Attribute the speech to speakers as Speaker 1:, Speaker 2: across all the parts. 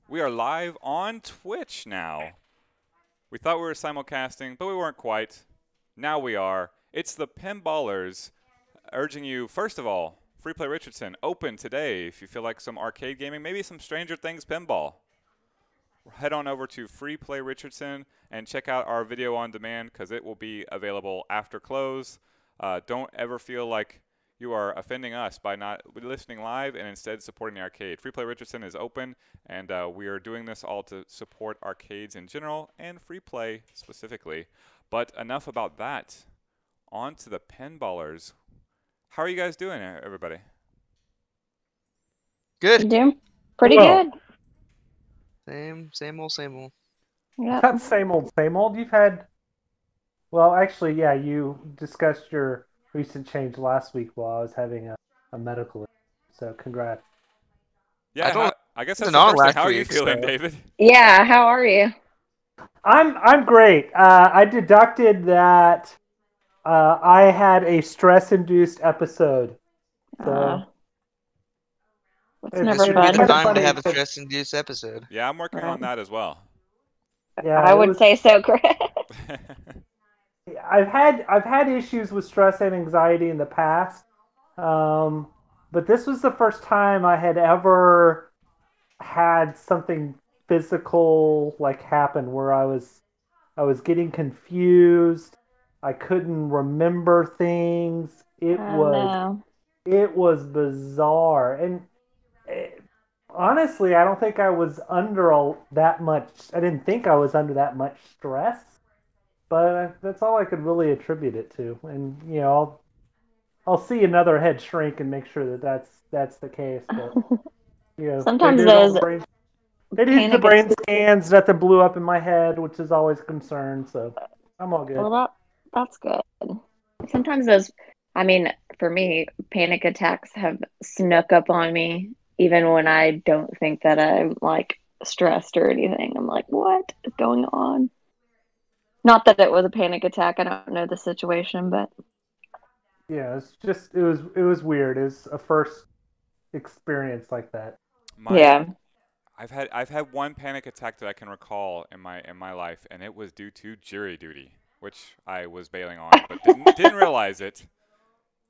Speaker 1: We are live on Twitch now. We thought we were simulcasting, but we weren't quite. Now we are. It's the Pinballers urging you, first of all, Free Play Richardson, open today if you feel like some arcade gaming, maybe some Stranger Things pinball. Head on over to Free Play Richardson and check out our video on demand because it will be available after close. Don't ever feel like you are offending us by not listening live and instead supporting the arcade. Free Play Richardson is open, and we are doing this all to support arcades in general and free play specifically. But enough about that. On to the Pinballers. How are you guys doing, everybody?
Speaker 2: Good.
Speaker 3: Doing pretty
Speaker 4: Well,
Speaker 3: good.
Speaker 2: Same old.
Speaker 3: Yep.
Speaker 4: Not same old, same old. You've had, well, actually, yeah, you discussed your recent change last week while I was having a medical issue. So, congrats.
Speaker 1: Yeah, I guess that's
Speaker 2: wasn't
Speaker 1: the
Speaker 2: on
Speaker 1: first thing.
Speaker 2: last
Speaker 1: How are you
Speaker 2: week,
Speaker 1: feeling,
Speaker 2: so-
Speaker 1: David?
Speaker 3: Yeah, how are you?
Speaker 4: I'm great. I deducted that I had a stress-induced episode. So,
Speaker 3: It's
Speaker 4: It's
Speaker 3: never
Speaker 2: This would
Speaker 4: it's
Speaker 2: be
Speaker 3: fun.
Speaker 2: the
Speaker 4: kind of
Speaker 2: time to
Speaker 4: funny
Speaker 2: have a
Speaker 4: because-
Speaker 2: stress-induced episode.
Speaker 1: Yeah, I'm working on that as well.
Speaker 4: Yeah,
Speaker 3: I
Speaker 4: it
Speaker 3: would
Speaker 4: was-
Speaker 3: say so, Chris.
Speaker 4: I've had issues with stress and anxiety in the past, but this was the first time I had ever had something physical like happen where I was getting confused. I couldn't remember things.
Speaker 3: No.
Speaker 4: It was bizarre, and honestly, I don't think I was under that much. I didn't think I was under that much stress. But that's all I could really attribute it to, and I'll see another head shrink and make sure that's the case. But
Speaker 3: Sometimes
Speaker 4: they did all
Speaker 3: those
Speaker 4: the they did the
Speaker 3: panic
Speaker 4: brain scans. Nothing blew up in my head, which is always a concern. So I'm all good.
Speaker 3: Well, that's good. Sometimes those, I mean, for me, panic attacks have snuck up on me, even when I don't think that I'm like stressed or anything. I'm like, what is going on? Not that it was a panic attack. I don't know the situation, but
Speaker 4: Yeah, it was weird. It was a first experience like that.
Speaker 3: yeah.
Speaker 1: I've had one panic attack that I can recall in my life, and it was due to jury duty, which I was bailing on, but didn't realize it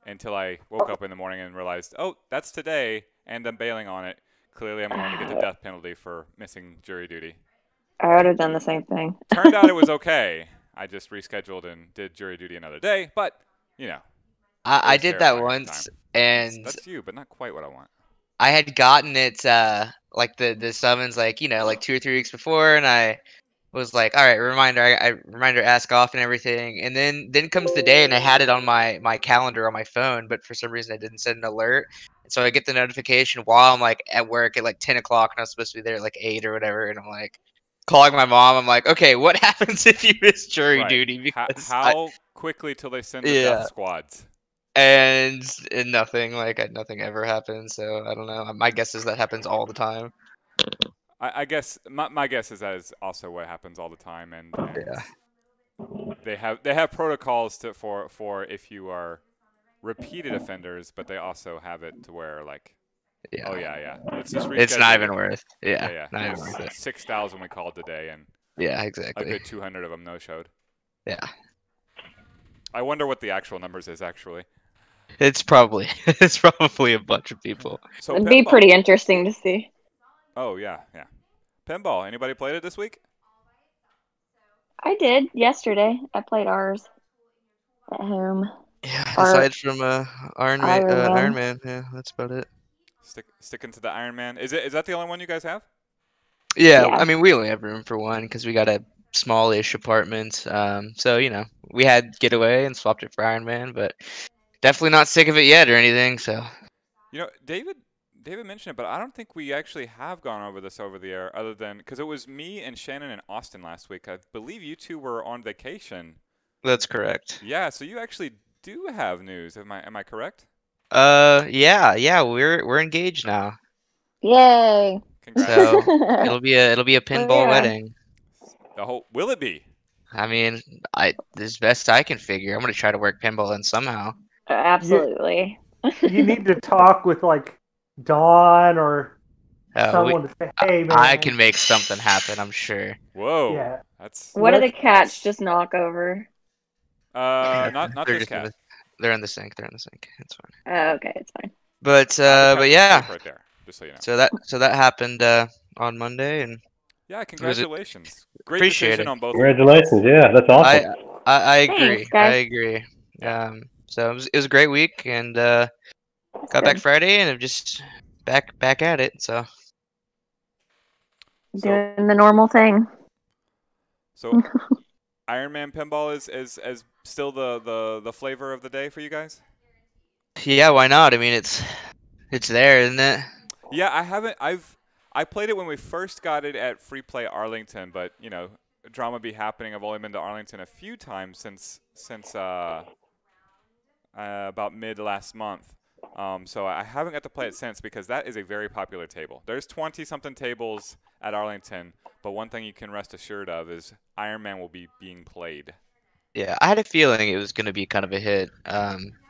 Speaker 1: until I woke up in the morning and realized, oh, that's today, and I'm bailing on it. Clearly, I'm going to get the death penalty for missing jury duty.
Speaker 3: I would have done the same thing.
Speaker 1: Turned out it was okay. I just rescheduled and did jury duty another day, but
Speaker 2: I
Speaker 1: was
Speaker 2: did that
Speaker 1: terrifying at the
Speaker 2: once,
Speaker 1: time.
Speaker 2: and
Speaker 1: That's you, but not quite what I want.
Speaker 2: I had gotten it like the summons like 2 or 3 weeks before, and I was like, all right, reminder, I reminder ask off and everything, and then comes the day, and I had it on my calendar on my phone, but for some reason I didn't set an alert, and so I get the notification while I'm like at work at like 10 o'clock, and I was supposed to be there at like 8 or whatever, and I'm like calling my mom. I'm like, okay, what happens if you miss jury
Speaker 1: Right.
Speaker 2: duty? Because
Speaker 1: How quickly till they send the
Speaker 2: Yeah.
Speaker 1: death squads?
Speaker 2: and nothing, nothing ever happens. So I don't know. My guess is that happens all the time.
Speaker 1: I guess my guess is that is also what happens all the time, and
Speaker 2: Yeah.
Speaker 1: they have protocols for if you are repeated offenders, but they also have it to where like,
Speaker 2: Yeah.
Speaker 1: oh yeah, let's just reschedule.
Speaker 2: It's not even
Speaker 1: it.
Speaker 2: worth. Yeah.
Speaker 1: Yeah.
Speaker 2: Not
Speaker 1: It
Speaker 2: even
Speaker 1: was
Speaker 2: worth it.
Speaker 1: 6,000 we called today, and
Speaker 2: Yeah,
Speaker 1: a
Speaker 2: exactly.
Speaker 1: good 200 of them no showed.
Speaker 2: Yeah.
Speaker 1: I wonder what the actual numbers is actually.
Speaker 2: It's probably a bunch of people.
Speaker 1: So
Speaker 3: It'd be
Speaker 1: pinball.
Speaker 3: pretty interesting to see.
Speaker 1: Oh yeah. Pinball. Anybody played it this week?
Speaker 3: I did yesterday. I played ours at home.
Speaker 2: Yeah.
Speaker 3: Or
Speaker 2: Aside from Iron Man,
Speaker 3: Iron Man.
Speaker 2: Iron Man. Yeah, that's about it.
Speaker 1: Sticking to the Iron Man. Is that the only one you guys have?
Speaker 2: Yeah.
Speaker 3: Yeah.
Speaker 2: I mean, we only have room for one because we got a smallish apartment. So we had Getaway and swapped it for Iron Man, but definitely not sick of it yet or anything. So
Speaker 1: David mentioned it, but I don't think we actually have gone over this over the air, other than because it was me and Shannon and Austin last week. I believe you two were on vacation.
Speaker 2: that's correct.
Speaker 1: Yeah, so you actually do have news. Am I correct?
Speaker 2: Yeah. We're engaged now.
Speaker 3: Yay!
Speaker 1: Congrats.
Speaker 2: So it'll be a pinball
Speaker 3: yeah.
Speaker 2: wedding.
Speaker 1: Will it be?
Speaker 2: I mean, as best I can figure, I'm gonna try to work pinball in somehow.
Speaker 3: Absolutely.
Speaker 4: You need to talk with like Dawn or someone to say, "Hey, man."
Speaker 2: I can make something happen. I'm sure.
Speaker 1: Whoa.
Speaker 4: Yeah.
Speaker 1: That's
Speaker 3: What do the
Speaker 4: Let's-
Speaker 3: cats just knock over?
Speaker 1: not
Speaker 2: They're
Speaker 1: this
Speaker 2: just in
Speaker 1: cat.
Speaker 2: they're in the sink. They're in the sink. It's fine.
Speaker 3: Oh, okay, it's fine.
Speaker 2: But
Speaker 1: Cat
Speaker 2: yeah.
Speaker 1: right there. Just so you know.
Speaker 2: So that happened on Monday, and
Speaker 1: Yeah, congratulations. Great
Speaker 2: Appreciate
Speaker 1: decision
Speaker 2: it.
Speaker 1: on both.
Speaker 5: Congratulations. Yeah, that's awesome.
Speaker 2: I agree.
Speaker 3: Thanks, guys.
Speaker 2: I agree. So it was a great week, and got
Speaker 3: That's
Speaker 2: back
Speaker 3: good.
Speaker 2: Friday, and I'm just back at it. So
Speaker 3: Doing the normal thing.
Speaker 1: So Iron Man pinball is still the flavor of the day for you guys?
Speaker 2: yeah, why not? I mean, it's there, isn't it?
Speaker 1: Yeah, I played it when we first got it at Free Play Arlington, but you know, drama be happening. I've only been to Arlington a few times since about mid last month. So I haven't got to play it since because that is a very popular table. There's 20-something tables at Arlington, but one thing you can rest assured of is Iron Man will be being played.
Speaker 2: Yeah, I had a feeling it was going to be kind of a hit.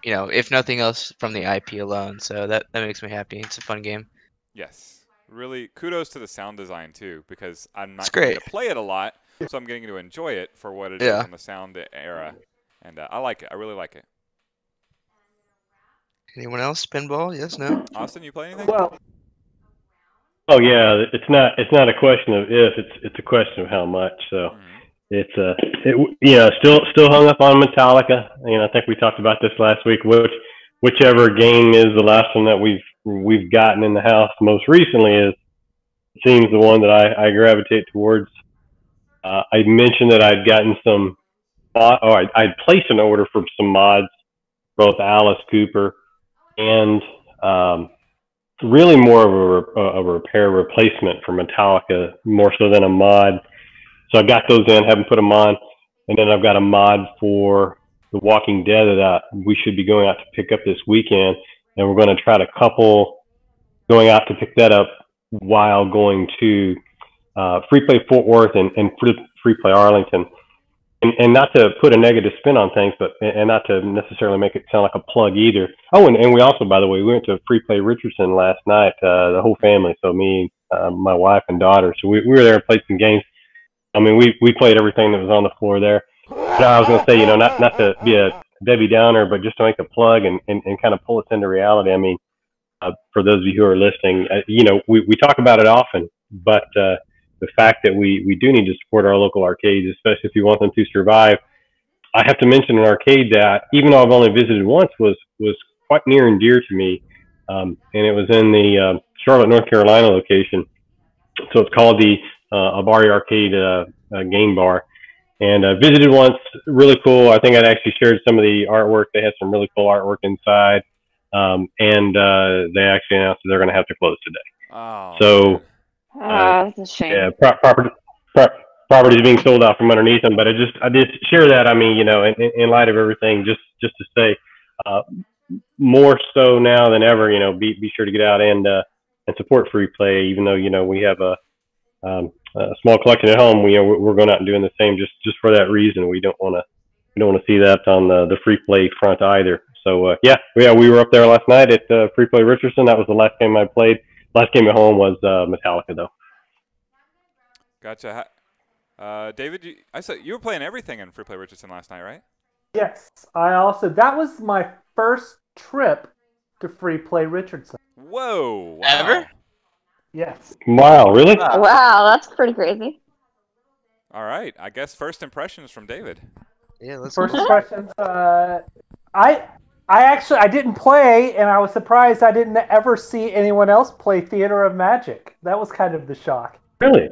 Speaker 2: You know, if nothing else from the IP alone. So that makes me happy. It's a fun game.
Speaker 1: Yes. Really, kudos to the sound design, too, because I'm not
Speaker 2: It's
Speaker 1: getting
Speaker 2: great.
Speaker 1: to play it a lot, so I'm getting to enjoy it for what it is
Speaker 2: Yeah.
Speaker 1: on the sound era. And I like it. I really like it.
Speaker 2: Anyone else? Pinball? Yes, no?
Speaker 1: Austin, you play anything?
Speaker 4: Well,
Speaker 5: Oh yeah, it's not a question of if, it's a question of how much. So it's still hung up on Metallica. You know, I think we talked about this last week. Whichever game is the last one that we've gotten in the house most recently seems the one that I gravitate towards. I mentioned that I'd gotten I'd placed an order for some mods, both Alice Cooper and really more of a repair replacement for Metallica, more so than a mod. So I got those in, haven't put them on, and then I've got a mod for The Walking Dead that we should be going out to pick up this weekend, and we're going to try to couple going out to pick that up while going to Free Play Fort Worth and Free Play Arlington. And not to put a negative spin on things, and not to necessarily make it sound like a plug either. Oh, and we also, by the way, we went to Free Play Richardson last night, the whole family. So me, my wife, and daughter. So we were there and played some games. I mean, we played everything that was on the floor there. But I was going to say, you know, not to be a Debbie Downer, but just to make a plug and kind of pull us into reality. I mean, for those of you who are listening, you know, we talk about it often, but the fact that we do need to support our local arcades, especially if you want them to survive. I have to mention an arcade that, even though I've only visited once, was quite near and dear to me, and it was in the Charlotte, North Carolina location. So it's called the Abari Arcade Game Bar, and visited once. Really cool. I think I'd actually shared some of the artwork. They had some really cool artwork inside, and they actually announced that they're going to have to close today.
Speaker 1: Oh,
Speaker 5: so.
Speaker 3: That's a shame.
Speaker 5: Yeah, property is being sold out from underneath them. But I did share that. I mean, you know, in light of everything, just to say, more so now than ever, you know, be sure to get out and support Free Play. Even though, you know, we have a small collection at home, we're going out and doing the same just for that reason. We don't want to see that on the Free Play front either. So we were up there last night at Free Play Richardson. That was the last game I played. Last game at home was Metallica, though.
Speaker 1: Gotcha. David, I saw you were playing everything in Free Play Richardson last night, right?
Speaker 4: yes, that was my first trip to Free Play Richardson.
Speaker 1: Whoa! Wow.
Speaker 2: Ever?
Speaker 4: Yes.
Speaker 5: Wow, really?
Speaker 3: Wow, that's pretty crazy.
Speaker 1: All right. I guess first impressions from David.
Speaker 2: Yeah, let's
Speaker 4: First
Speaker 2: go.
Speaker 4: impressions. I didn't play, and I was surprised I didn't ever see anyone else play Theater of Magic. That was kind of the shock.
Speaker 5: Really?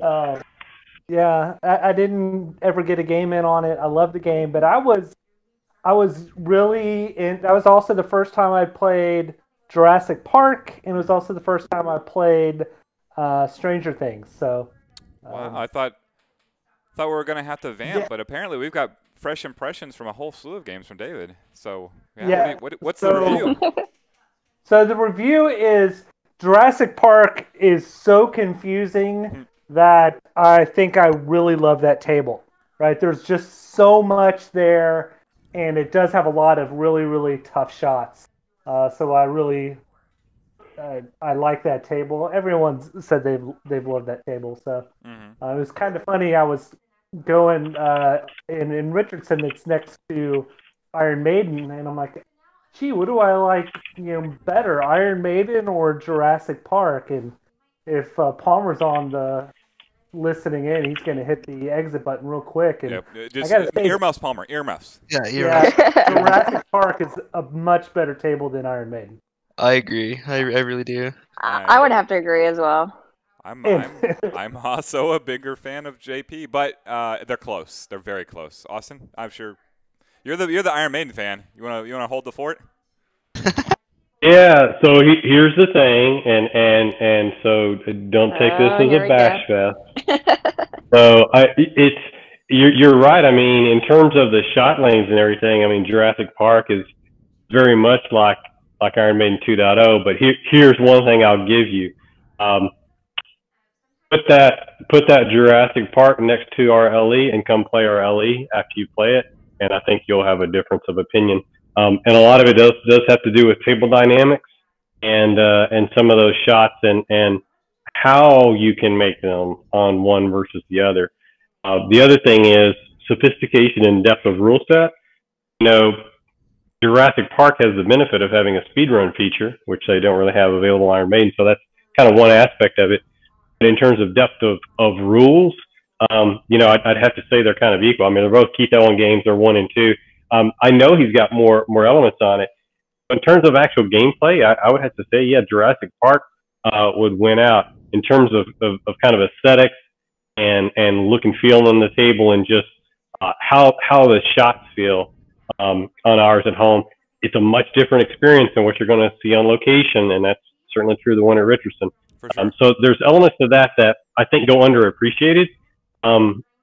Speaker 4: Yeah, I didn't ever get a game in on it. I love the game, but I was really in. That was also the first time I played Jurassic Park, and it was also the first time I played Stranger Things. So,
Speaker 1: Wow. I thought we were gonna have to vamp,
Speaker 4: Yeah.
Speaker 1: but apparently we've got fresh impressions from a whole slew of games from David. So
Speaker 4: Yeah.
Speaker 1: what's the review?
Speaker 4: So the review is Jurassic Park is so confusing that I think I really love that table. Right? There's just so much there, and it does have a lot of really, really tough shots. So I really I like that table. Everyone's said they've loved that table. So it was kind of funny. I was going in Richardson. It's next to Iron Maiden, and I'm like, gee, what do I like? Better, Iron Maiden or Jurassic Park? And if Palmer's on the listening in, he's going to hit the exit button real quick. And
Speaker 1: Just
Speaker 4: I got to say,
Speaker 1: earmuffs, Palmer, earmuffs.
Speaker 2: Yeah,
Speaker 4: Jurassic Park is a much better table than Iron Maiden.
Speaker 2: I agree. I really do.
Speaker 3: I would have to agree as well.
Speaker 1: I'm also a bigger fan of JP, but they're close. They're very close. Austin, I'm sure you're the Iron Maiden fan. You wanna hold the fort?
Speaker 5: Yeah. So here's the thing, and so don't take this as a bash fest. So you're right. I mean, in terms of the shot lanes and everything, I mean, Jurassic Park is very much like Iron Maiden 2.0. But here's one thing I'll give you. Put that Jurassic Park next to our LE and come play our LE after you play it, and I think you'll have a difference of opinion. And a lot of it does have to do with table dynamics and some of those shots and how you can make them on one versus the other. The other thing is sophistication and depth of rule set. Jurassic Park has the benefit of having a speedrun feature, which they don't really have available on Iron Maiden, so that's kind of one aspect of it. But in terms of depth of rules, I'd have to say they're kind of equal. I mean, they're both Keith Owen games. They're 1 and 2. I know he's got more elements on it. But in terms of actual gameplay, I would have to say, yeah, Jurassic Park would win out in terms of kind of aesthetics and look and feel on the table and just how the shots feel on ours at home. It's a much different experience than what you're going to see on location, and that's certainly true of the one at Richardson.
Speaker 1: For sure.
Speaker 5: So there's elements to that I think go underappreciated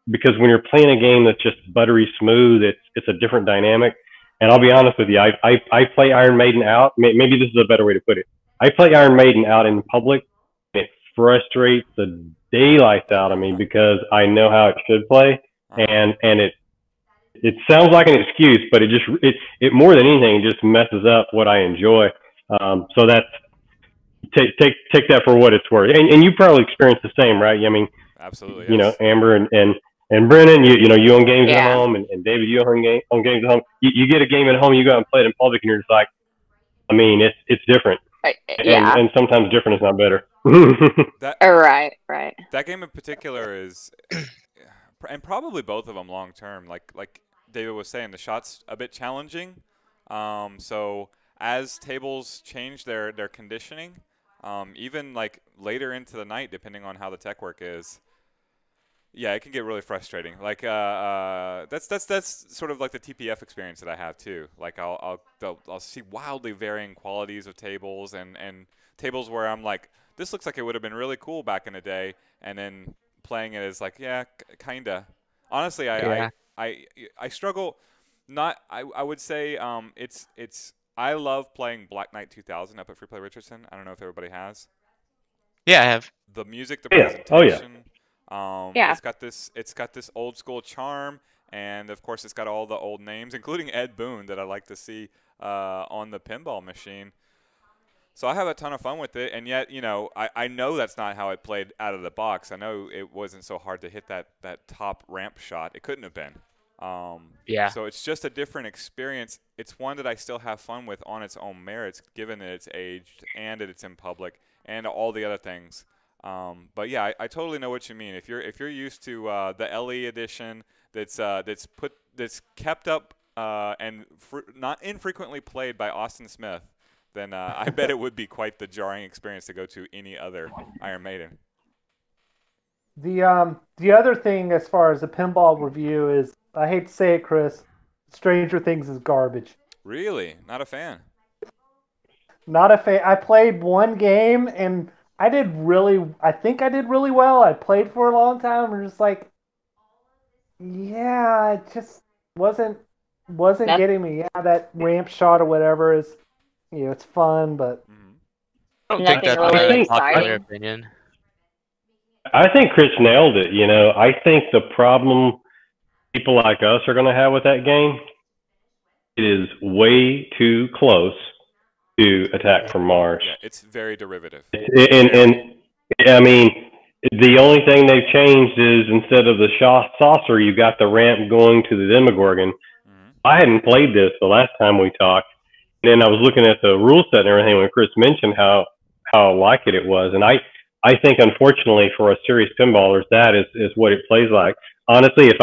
Speaker 5: because when you're playing a game that's just buttery smooth, it's a different dynamic. And I'll be honest with you, I play Iron Maiden out. Maybe this is a better way to put it. I play Iron Maiden out in public, and it frustrates the daylights out of me because I know how it should play, and it sounds like an excuse, but it more than anything just messes up what I enjoy. So that's take that for what it's worth. And you probably experienced the same, right? I mean,
Speaker 1: absolutely. Yes.
Speaker 5: Amber and Brennan, you own games at home, and David, you own games at home. You get a game at home, you go out and play it in public, and you're just like, I mean, it's different. And sometimes different is not better.
Speaker 3: Right.
Speaker 1: That game in particular is, and probably both of them long term. Like David was saying, the shot's a bit challenging. So as tables change their conditioning, even like later into the night, depending on how the tech work is, yeah, it can get really frustrating. Like that's sort of like the TPF experience that I have too. Like I'll see wildly varying qualities of tables and tables where I'm like, this looks like it would have been really cool back in the day, and then playing it is like, yeah, kinda. Honestly, I struggle. I would say it's I love playing Black Knight 2000 up at Free Play Richardson. I don't know if everybody has.
Speaker 2: Yeah, I have.
Speaker 1: The music, the presentation.
Speaker 5: Oh yeah.
Speaker 1: It's got this old school charm, and of course it's got all the old names, including Ed Boon that I like to see on the pinball machine. So I have a ton of fun with it, and yet, I know that's not how it played out of the box. I know it wasn't so hard to hit that top ramp shot. It couldn't have been.
Speaker 2: Yeah.
Speaker 1: So it's just a different experience. It's one that I still have fun with on its own merits, given that it's aged and that it's in public and all the other things. But yeah, I totally know what you mean. If you're used to the LE edition that's kept up and not infrequently played by Austin Smith, then I bet it would be quite the jarring experience to go to any other Iron Maiden.
Speaker 4: The other thing as far as a pinball review is, I hate to say it, Chris, Stranger Things is garbage.
Speaker 1: Really? Not a fan?
Speaker 4: Not a fan. I played one game and I think I did really well. I played for a long time and just like, yeah, it just wasn't getting me. Yeah, that ramp shot or whatever is, it's fun, but
Speaker 2: I don't think that's
Speaker 3: really
Speaker 2: a popular
Speaker 3: exciting.
Speaker 2: opinion.
Speaker 5: I think Chris nailed it. I think the problem people like us are going to have with that game, it is way too close to Attack from Mars.
Speaker 1: Yeah, it's very derivative.
Speaker 5: And I mean, the only thing they've changed is instead of the saucer, you got the ramp going to the Demogorgon.
Speaker 1: Mm-hmm.
Speaker 5: I hadn't played this the last time we talked, and then I was looking at the rule set and everything when Chris mentioned how like it was, and I think unfortunately for us serious pinballers, that is what it plays like. Honestly, if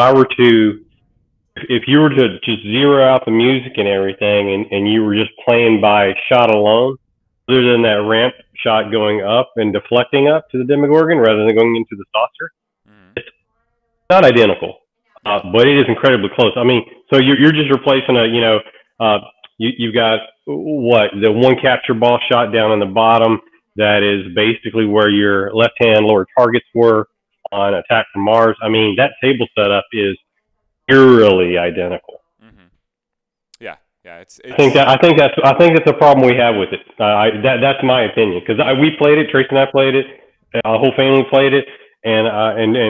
Speaker 5: you were to just zero out the music and everything, and you were just playing by shot alone, other than that ramp shot going up and deflecting up to the Demogorgon rather than going into the saucer, it's not identical, but it is incredibly close. I mean, so you're just replacing you've got the one capture ball shot down on the bottom that is basically where your left-hand lower targets were on Attack from Mars. I mean, that table setup is eerily identical.
Speaker 1: Mm-hmm. Yeah, it's
Speaker 5: I think that's the problem we have with it. That's my opinion, because we played it. Tracy and I played it. Our whole family played it, and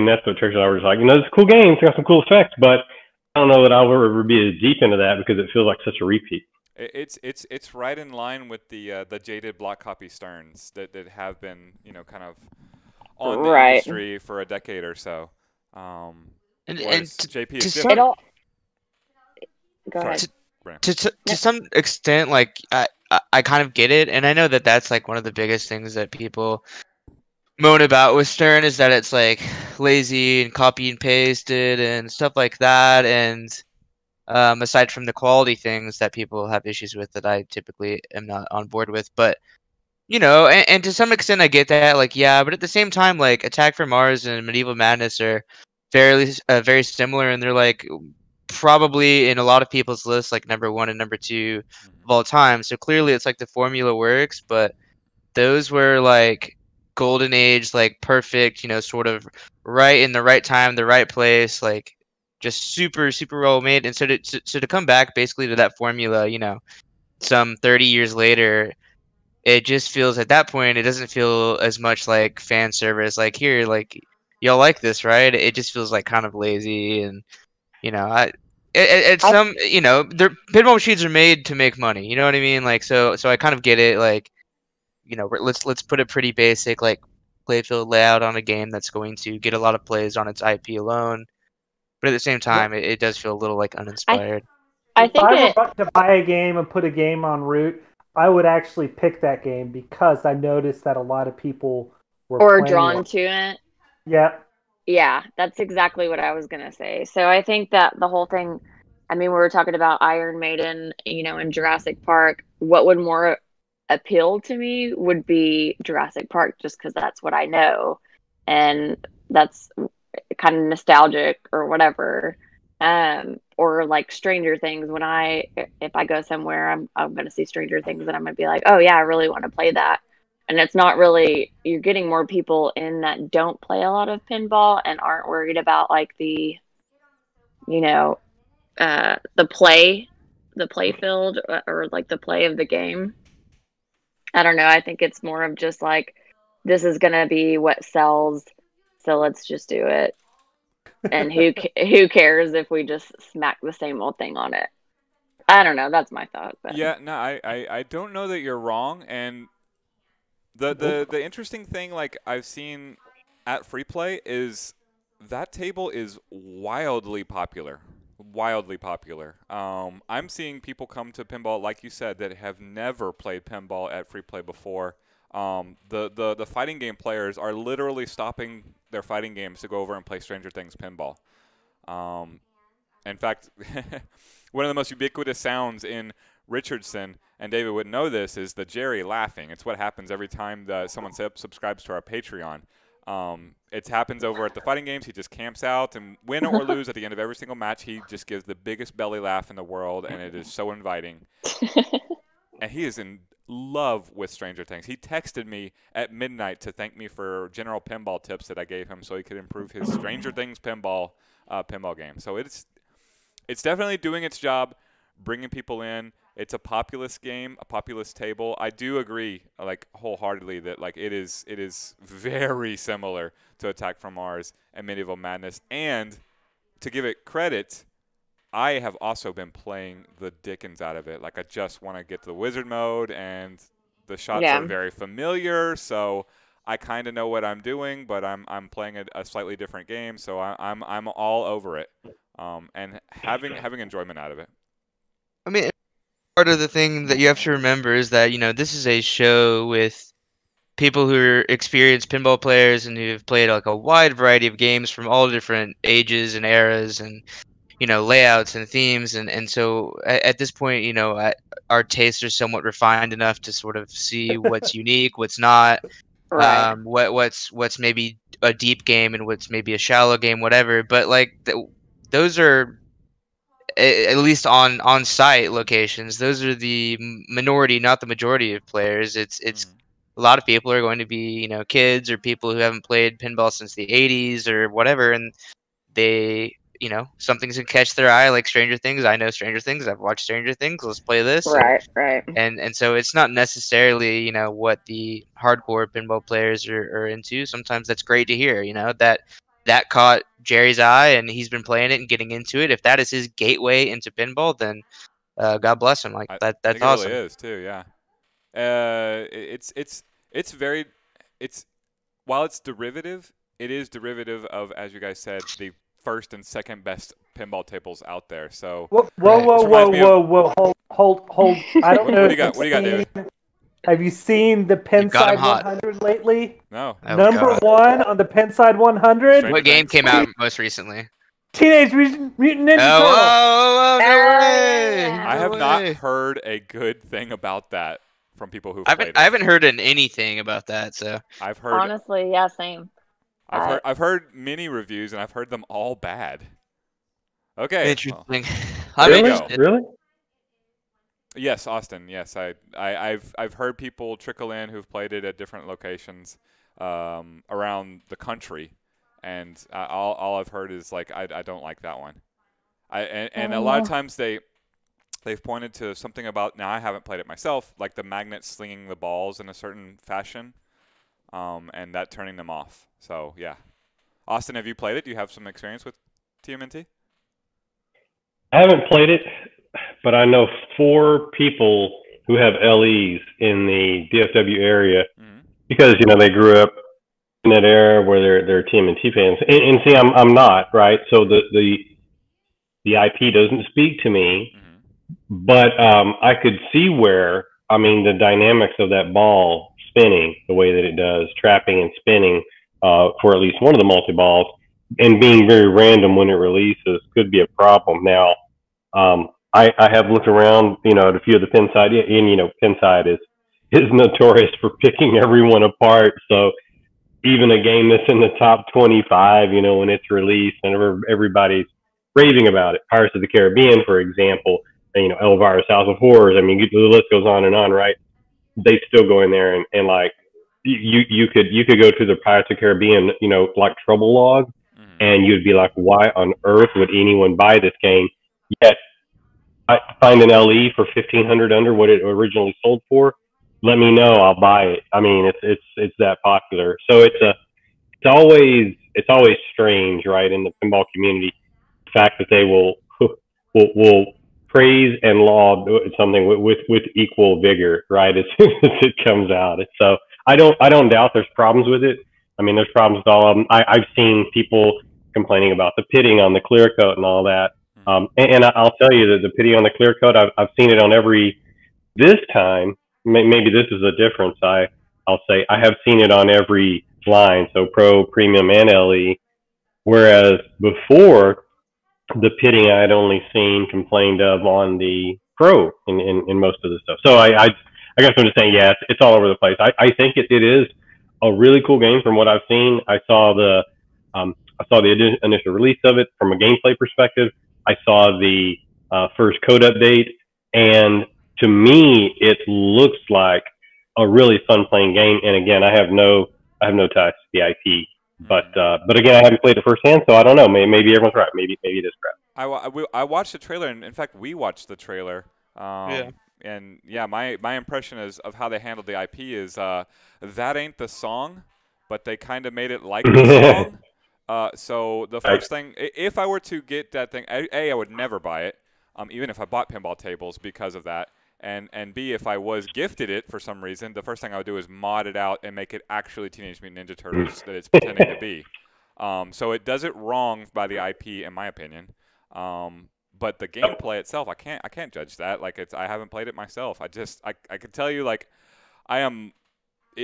Speaker 5: that's what Tracy and I were just like. It's a cool game. It's got some cool effects, but I don't know that I'll ever be as deep into that because it feels like such a repeat.
Speaker 1: It's right in line with the jaded block copy Sterns that have been kind of on the industry for a decade or so. And JP is different.
Speaker 3: Go ahead.
Speaker 2: To some extent, like I kind of get it, and I know that that's like one of the biggest things that people moan about with Stern is that it's like lazy and copy and pasted and stuff like that, and aside from the quality things that people have issues with that I typically am not on board with, but and to some extent I get that, like, yeah, but at the same time, like Attack from Mars and Medieval Madness are very similar, and they're like probably in a lot of people's lists like number 1 and number 2 of all time. So clearly it's like the formula works, but those were like golden age, like perfect, sort of right in the right time, the right place, like just super well made. And so to come back basically to that formula, some 30 years later, it just feels at that point it doesn't feel as much like fan service, like, here, like, y'all like this, right? It just feels like kind of lazy. And some, their pinball machines are made to make money. You know what I mean? Like, so I kind of get it. Like, let's put a pretty basic like playfield layout on a game that's going to get a lot of plays on its IP alone. But at the same time, it does feel a little like uninspired.
Speaker 3: If
Speaker 4: I were to buy a game and put a game on route, I would actually pick that game because I noticed that a lot of people were
Speaker 3: drawn to it.
Speaker 4: Yeah.
Speaker 3: Yeah, that's exactly what I was going to say. So I think that the whole thing, I mean, we were talking about Iron Maiden, in Jurassic Park. What would more appeal to me would be Jurassic Park, just because that's what I know. And that's kind of nostalgic or whatever. Or like Stranger Things. If I go somewhere, I'm going to see Stranger Things and I'm going to be like, oh yeah, I really want to play that. And it's not really, you're getting more people in that don't play a lot of pinball and aren't worried about like the play field or like the play of the game. I don't know. I think it's more of just like, this is going to be what sells. So let's just do it. And who cares if we just smack the same old thing on it? I don't know. That's my thought. But.
Speaker 1: Yeah, no, I don't know that you're wrong. And the interesting thing, like I've seen at Free Play, is that table is wildly popular. Wildly popular. I'm seeing people come to pinball, like you said, that have never played pinball at Free Play before. The fighting game players are literally stopping their fighting games to go over and play Stranger Things pinball. In fact, one of the most ubiquitous sounds in Richardson, and David would know this, is the Jerry laughing. It's what happens every time someone subscribes to our Patreon. It happens over at the fighting games. He just camps out, and win or lose at the end of every single match, he just gives the biggest belly laugh in the world, and it is so inviting. And he is in love with Stranger Things. He texted me at midnight to thank me for general pinball tips that I gave him so he could improve his Stranger Things pinball game. So it's definitely doing its job, bringing people in. It's a populous game, a populous table. I do agree, like, wholeheartedly that like it is very similar to Attack from Mars and Medieval Madness. And to give it credit, I have also been playing the dickens out of it. Like I just want to get to the wizard mode, and the shots
Speaker 3: Yeah.
Speaker 1: are very familiar, so I kind of know what I'm doing, but I'm playing a slightly different game, so I'm all over it, and having enjoyment out of it.
Speaker 2: I mean, part of the thing that you have to remember is that, this is a show with people who are experienced pinball players and who've played like a wide variety of games from all different ages and eras and, layouts and themes. And so at this point, our tastes are somewhat refined enough to sort of see what's unique, what's not,
Speaker 3: Right.
Speaker 2: what's maybe a deep game and what's maybe a shallow game, whatever. But like those are at least on site locations, those are the minority, not the majority of players. It's a lot of people are going to be kids or people who haven't played pinball since the 80s or whatever, and they something's gonna catch their eye, like Stranger Things. I know Stranger Things. I've watched Stranger Things. Let's play this.
Speaker 3: Right. Right.
Speaker 2: And so it's not necessarily what the hardcore pinball players are into. Sometimes that's great to hear. That caught Jerry's eye, and he's been playing it and getting into it. If that is his gateway into pinball, then God bless him. Like
Speaker 1: I
Speaker 2: that's
Speaker 1: think it
Speaker 2: awesome.
Speaker 1: really is too. Yeah. It's very while it's derivative, it is derivative of, as you guys said, the first and second best pinball tables out there. So
Speaker 4: Whoa,
Speaker 1: This reminds me of-
Speaker 4: hold. I don't know.
Speaker 1: What do you got? What do you got, David?
Speaker 4: Have you seen the
Speaker 2: got 'em
Speaker 4: Pinside
Speaker 2: hot.
Speaker 4: 100 lately?
Speaker 1: No.
Speaker 2: Oh,
Speaker 4: Number
Speaker 2: God.
Speaker 4: 1 on the Pinside 100?
Speaker 1: Stranger
Speaker 2: What game
Speaker 1: Things.
Speaker 2: came out most recently?
Speaker 4: Teenage Mutant Ninja
Speaker 2: Oh,
Speaker 4: Turtles.
Speaker 2: whoa, no way!
Speaker 3: yeah.
Speaker 1: I
Speaker 2: No
Speaker 1: have not
Speaker 2: way.
Speaker 1: heard a good thing about that from people who've
Speaker 2: I
Speaker 1: played
Speaker 2: haven't, I
Speaker 1: it.
Speaker 2: haven't heard anything about that. So
Speaker 1: I've heard
Speaker 3: Honestly, yeah, same.
Speaker 1: I've heard many reviews, and I've heard them all bad. Okay. Well,
Speaker 2: interesting.
Speaker 1: There
Speaker 2: I'm
Speaker 1: you
Speaker 2: interested.
Speaker 1: go.
Speaker 5: Really?
Speaker 1: yes, Austin. Yes, I've heard people trickle in who've played it at different locations around the country, and all I've heard is like I don't like that one. And a lot of times they've pointed to something about, now I haven't played it myself, like the magnets slinging the balls in a certain fashion, and that turning them off. So yeah, Austin, have you played it? Do you have some experience with TMNT?
Speaker 5: I haven't played it, but I know 4 people who have LEs in the DFW area because they grew up in that era where they're TMNT fans. And see, I'm not, right. So the IP doesn't speak to me, but I could see where, the dynamics of that ball spinning the way that it does, trapping and spinning for at least one of the multi balls, and being very random when it releases could be a problem. Now, I have looked around, at a few of the Pinside, and Pinside is notorious for picking everyone apart. So even a game that's in the top 25, when it's released and everybody's raving about it. Pirates of the Caribbean, for example, Elvira's House of Horrors. The list goes on and on, right? They still go in there and like you could go to the Pirates of the Caribbean, like trouble log, and you'd be like, why on earth would anyone buy this game? Yet I find an LE for 1,500 under what it originally sold for. Let me know, I'll buy it. It's that popular. So it's always strange, right, in the pinball community, the fact that they will praise and laud something with equal vigor, right, as soon as it comes out. So I don't doubt there's problems with it. There's problems with all of them. I've seen people complaining about the pitting on the clear coat and all that. And I'll tell you that the pitting on the clear coat, I've seen it on this time, maybe this is a difference. I'll say I have seen it on every line, so Pro, Premium, and LE, whereas before, the pitting I had only seen complained of on the Pro in most of the stuff. So I guess I'm just saying, yeah, it's all over the place. I think it is a really cool game from what I've seen. I saw the initial release of it from a gameplay perspective. I saw the first code update, and to me, it looks like a really fun playing game. And again, I have no ties to the IP, but again, I haven't played it firsthand, so I don't know. Maybe everyone's right. Maybe it is crap.
Speaker 1: I watched the trailer, and in fact, we watched the trailer.
Speaker 2: Yeah.
Speaker 1: And yeah, my impression of how they handled the IP is that ain't the song, but they kind of made it like the song. So the first thing, if I were to get that thing, I would never buy it, even if I bought pinball tables because of that. And B, if I was gifted it for some reason, the first thing I would do is mod it out and make it actually Teenage Mutant Ninja Turtles that it's pretending to be. So it does it wrong by the IP, in my opinion. But the gameplay itself, I can't judge that. Like I haven't played it myself. I can tell you, like, I am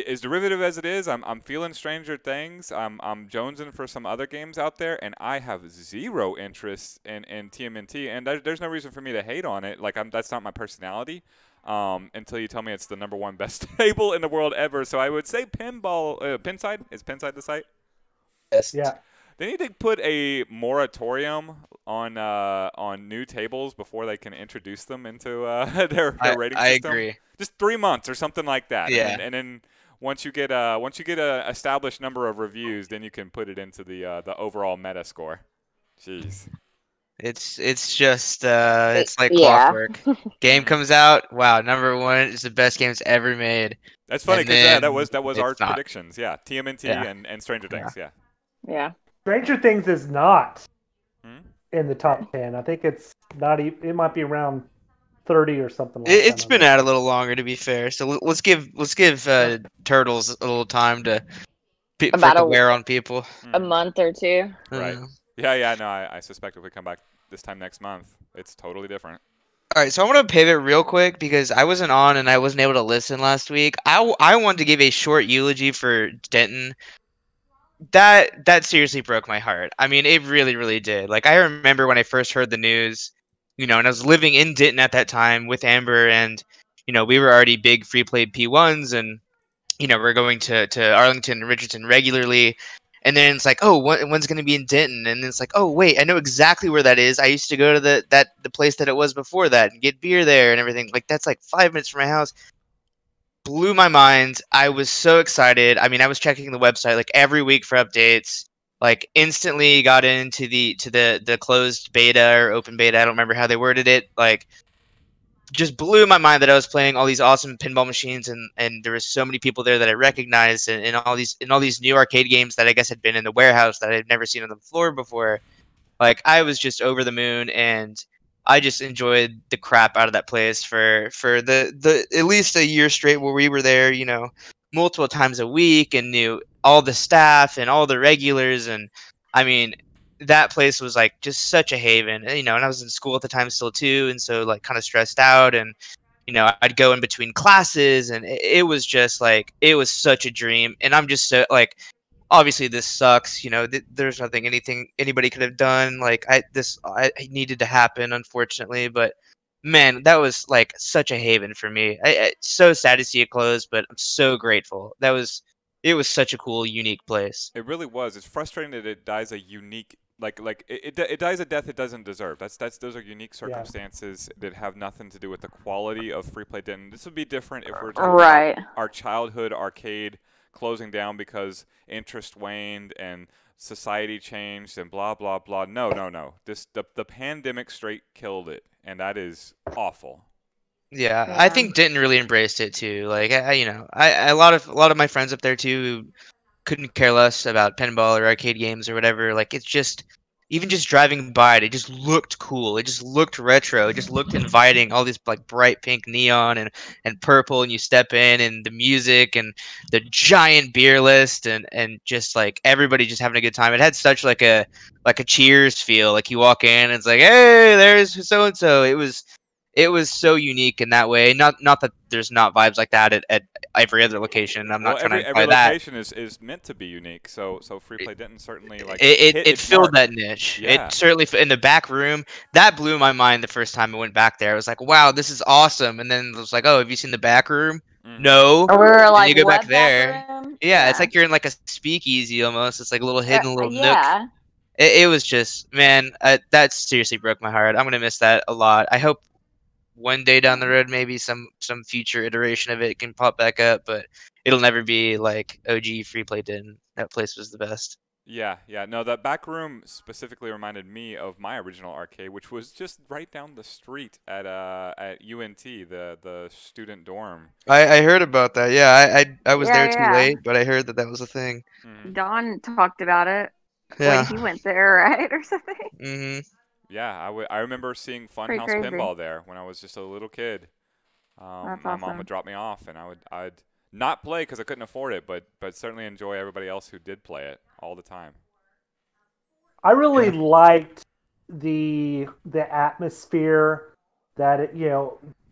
Speaker 1: as derivative as it is. I'm feeling Stranger Things. I'm jonesing for some other games out there, and I have zero interest in TMNT. And there's no reason for me to hate on it. Like that's not my personality. Until you tell me it's the #1 best table in the world ever. So I would say Pinside. Is Pinside the site?
Speaker 2: Yes.
Speaker 4: Yeah.
Speaker 1: They need to put a moratorium on new tables before they can introduce them into their rating system.
Speaker 2: I agree.
Speaker 1: Just 3 months or something like that.
Speaker 2: Yeah.
Speaker 1: And then once you get a established number of reviews, then you can put it into the overall meta score. Jeez.
Speaker 2: It's just it's like
Speaker 3: Yeah.
Speaker 2: clockwork. Game comes out, wow, #1 is the best games ever made.
Speaker 1: That's funny
Speaker 2: And
Speaker 1: because
Speaker 2: then
Speaker 1: that was our
Speaker 2: it's not.
Speaker 1: predictions. Yeah, TMNT
Speaker 2: Yeah.
Speaker 1: and Stranger Things. Yeah.
Speaker 3: Yeah.
Speaker 4: Stranger Things is not
Speaker 1: Hmm?
Speaker 4: in the top 10. I think it's not. It might be around 30 or something like
Speaker 2: It's
Speaker 4: that.
Speaker 2: been out a little longer, to be fair. So let's give Turtles a little time to for it to wear on people.
Speaker 3: A month or two.
Speaker 1: Right. Yeah. No, I suspect if we come back this time next month, it's totally different.
Speaker 2: All right, so I want to pivot real quick because I wasn't on and I wasn't able to listen last week. I wanted to give a short eulogy for Denton. That seriously broke my heart. I mean, it really, really did. Like, I remember when I first heard the news, and I was living in Denton at that time with Amber, and we were already big free play P1s, and we're going to Arlington and Richardson regularly. And then it's like, oh, when's going to be in Denton? And then it's like, oh, wait, I know exactly where that is. I used to go to the place that it was before that and get beer there and everything. Like, that's like 5 minutes from my house. Blew my mind. I was so excited. I mean, I was checking the website like every week for updates. Like, instantly got into the closed beta or open beta. I don't remember how they worded it. Like, just blew my mind that I was playing all these awesome pinball machines, and there was so many people there that I recognized, and all these new arcade games that I guess had been in the warehouse that I'd never seen on the floor before. Like, I was just over the moon, and I just enjoyed the crap out of that place for the at least a year straight where we were there, multiple times a week, and knew all the staff and all the regulars, and I mean, that place was like just such a haven, and I was in school at the time still too, and so like kind of stressed out, and I'd go in between classes, and it was just like it was such a dream, and I'm just so like, obviously this sucks, there's nothing anybody could have done, like I needed to happen, unfortunately, but man, that was like such a haven for me. It's so sad to see it close, but I'm so grateful. It was such a cool, unique place.
Speaker 1: It really was. It's frustrating that it dies a unique it dies a death it doesn't deserve. Those are unique circumstances that have nothing to do with the quality of free play. Then this would be different if we're talking about our childhood arcade closing down because interest waned and society changed and blah blah blah. No. The pandemic straight killed it, and that is awful.
Speaker 2: Yeah, I think Denton really embraced it too. Like a lot of my friends up there too who couldn't care less about pinball or arcade games or whatever. Like, it's just, even just driving by it just looked cool. It just looked retro. It just looked inviting. All these like bright pink neon and purple, and you step in, and the music and the giant beer list, and just like everybody just having a good time. It had such like a Cheers feel. Like, you walk in and it's like, hey, there's so and so. It was so unique in that way. Not that there's not vibes like that at every other location. I'm not trying to imply that.
Speaker 1: Every location is meant to be unique. So Free Play Denton certainly like
Speaker 2: it filled that niche.
Speaker 1: Yeah.
Speaker 2: It certainly in the back room that blew my mind the first time I went back there. I was like, wow, this is awesome. And then it was like, oh, have you seen the back room? No.
Speaker 3: Or we were like,
Speaker 2: and you go back
Speaker 3: what
Speaker 2: there.
Speaker 3: room?
Speaker 2: Yeah, it's like you're in like a speakeasy almost. It's like a little hidden little nook. It was just, man, that seriously broke my heart. I'm gonna miss that a lot. I hope one day down the road, maybe some future iteration of it can pop back up, but it'll never be like OG Free Play Denton. That place was the best.
Speaker 1: Yeah. No, that back room specifically reminded me of my original arcade, which was just right down the street at UNT, the student dorm.
Speaker 2: I heard about that. Yeah, I was there too late, but I heard that was a thing.
Speaker 3: Don talked about it.
Speaker 2: Yeah.
Speaker 3: When he went there, right, or something.
Speaker 2: Mhm.
Speaker 1: Yeah, I remember seeing
Speaker 3: Pretty
Speaker 1: Funhouse
Speaker 3: crazy.
Speaker 1: Pinball there when I was just a little kid.
Speaker 3: That's
Speaker 1: My mom
Speaker 3: awesome.
Speaker 1: would drop me off, and I'd not play because I couldn't afford it, but certainly enjoy everybody else who did play it all the time.
Speaker 4: I really
Speaker 2: Yeah.
Speaker 4: liked the atmosphere that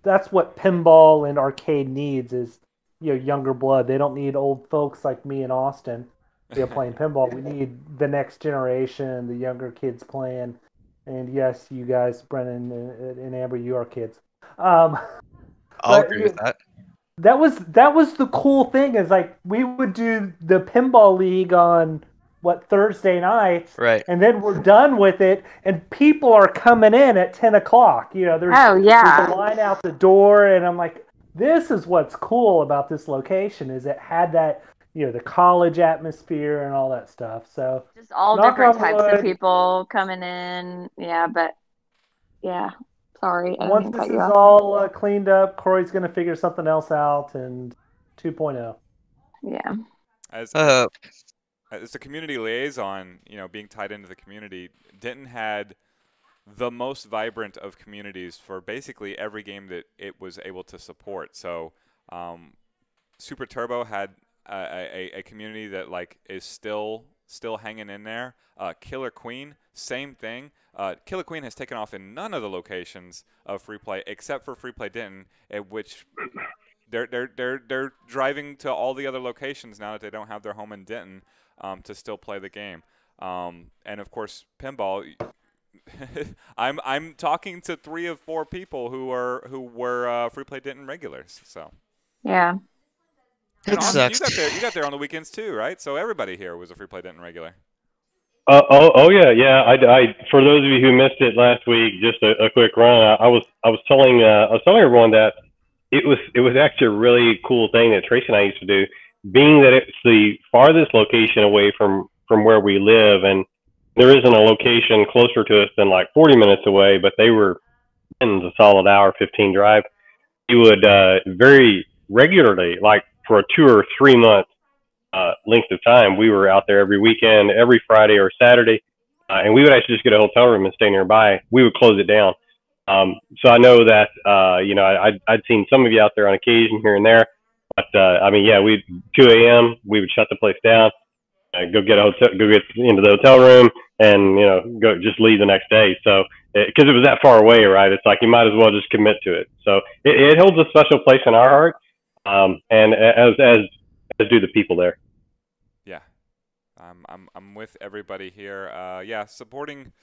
Speaker 4: that's what pinball and arcade needs is younger blood. They don't need old folks like me in Austin playing pinball. We need the next generation, the younger kids playing. And yes, you guys, Brennan and Amber, you are kids. Um,
Speaker 2: I'll
Speaker 4: but
Speaker 2: agree with that.
Speaker 4: that was the cool thing is like we would do the pinball league on Thursday nights,
Speaker 2: Right.
Speaker 4: and then we're done with it, and people are coming in at 10 o'clock. There's
Speaker 3: Oh yeah.
Speaker 4: there's a line out the door, and I'm like, this is what's cool about this location is it had that the college atmosphere and all that stuff. So
Speaker 3: Just all
Speaker 4: knock
Speaker 3: different
Speaker 4: on
Speaker 3: types of
Speaker 4: wood,
Speaker 3: people coming in. Yeah, but yeah. Sorry, I didn't
Speaker 4: once
Speaker 3: mean to
Speaker 4: this
Speaker 3: cut you
Speaker 4: is
Speaker 3: off.
Speaker 4: all cleaned up, Corey's gonna figure something else out and 2.0.
Speaker 3: Yeah.
Speaker 1: As
Speaker 2: Uh,
Speaker 1: as a community liaison, being tied into the community, Denton had the most vibrant of communities for basically every game that it was able to support. So, Super Turbo had a community that is still hanging in there. Killer Queen, same thing. Killer Queen has taken off in none of the locations of Free Play except for Free Play Denton, at which they're driving to all the other locations now that they don't have their home in Denton to still play the game. And of course, pinball. I'm talking to 3 of 4 people who were Free Play Denton regulars. So
Speaker 3: Yeah.
Speaker 1: and
Speaker 2: it
Speaker 1: Austin,
Speaker 2: sucks.
Speaker 1: you got there on the weekends too, right? So everybody here was a Free Play Denton regular.
Speaker 5: Oh yeah. I for those of you who missed it last week, just a quick run. I was telling everyone that it was actually a really cool thing that Tracy and I used to do, being that it's the farthest location away from where we live, and there isn't a location closer to us than like 40 minutes away, but they were in a solid hour 15 drive. We would very regularly, like for a 2 or 3 month length of time, we were out there every weekend, every Friday or Saturday, and we would actually just get a hotel room and stay nearby. We would close it down. So I know that I'd seen some of you out there on occasion here and there, but I mean, yeah, we 2 a.m. we would shut the place down, go get into the hotel room, and go just leave the next day. So because it was that far away, right? It's like you might as well just commit to it. So it holds a special place in our heart, and as do the people there.
Speaker 1: Yeah, I'm with everybody here. Yeah, supporting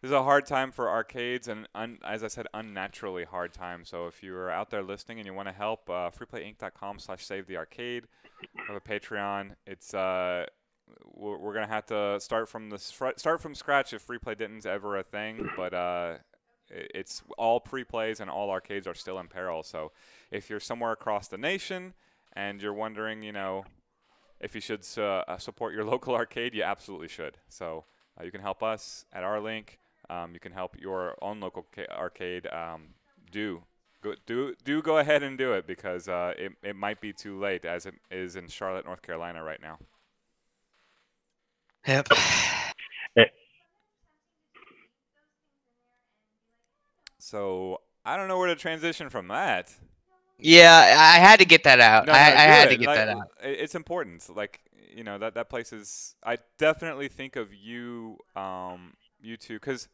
Speaker 1: is a hard time for arcades, and as I said, unnaturally hard time. So if you're out there listening and you want to help, freeplayinc.com/savethearcade. We have a Patreon. It's we're gonna have to start from scratch if Free Play Denton's ever a thing, but it's all pre-plays and all arcades are still in peril. So if you're somewhere across the nation and you're wondering, if you should support your local arcade, you absolutely should. So you can help us at our link. You can help your own local arcade. Do go ahead and do it because it might be too late, as it is in Charlotte, North Carolina right now.
Speaker 2: Yep.
Speaker 1: So I don't know where to transition from that.
Speaker 2: Yeah, I had to get that out.
Speaker 1: No,
Speaker 2: I
Speaker 1: do
Speaker 2: had
Speaker 1: it.
Speaker 2: to get that out.
Speaker 1: It's important. That place is. I definitely think of you, you two, because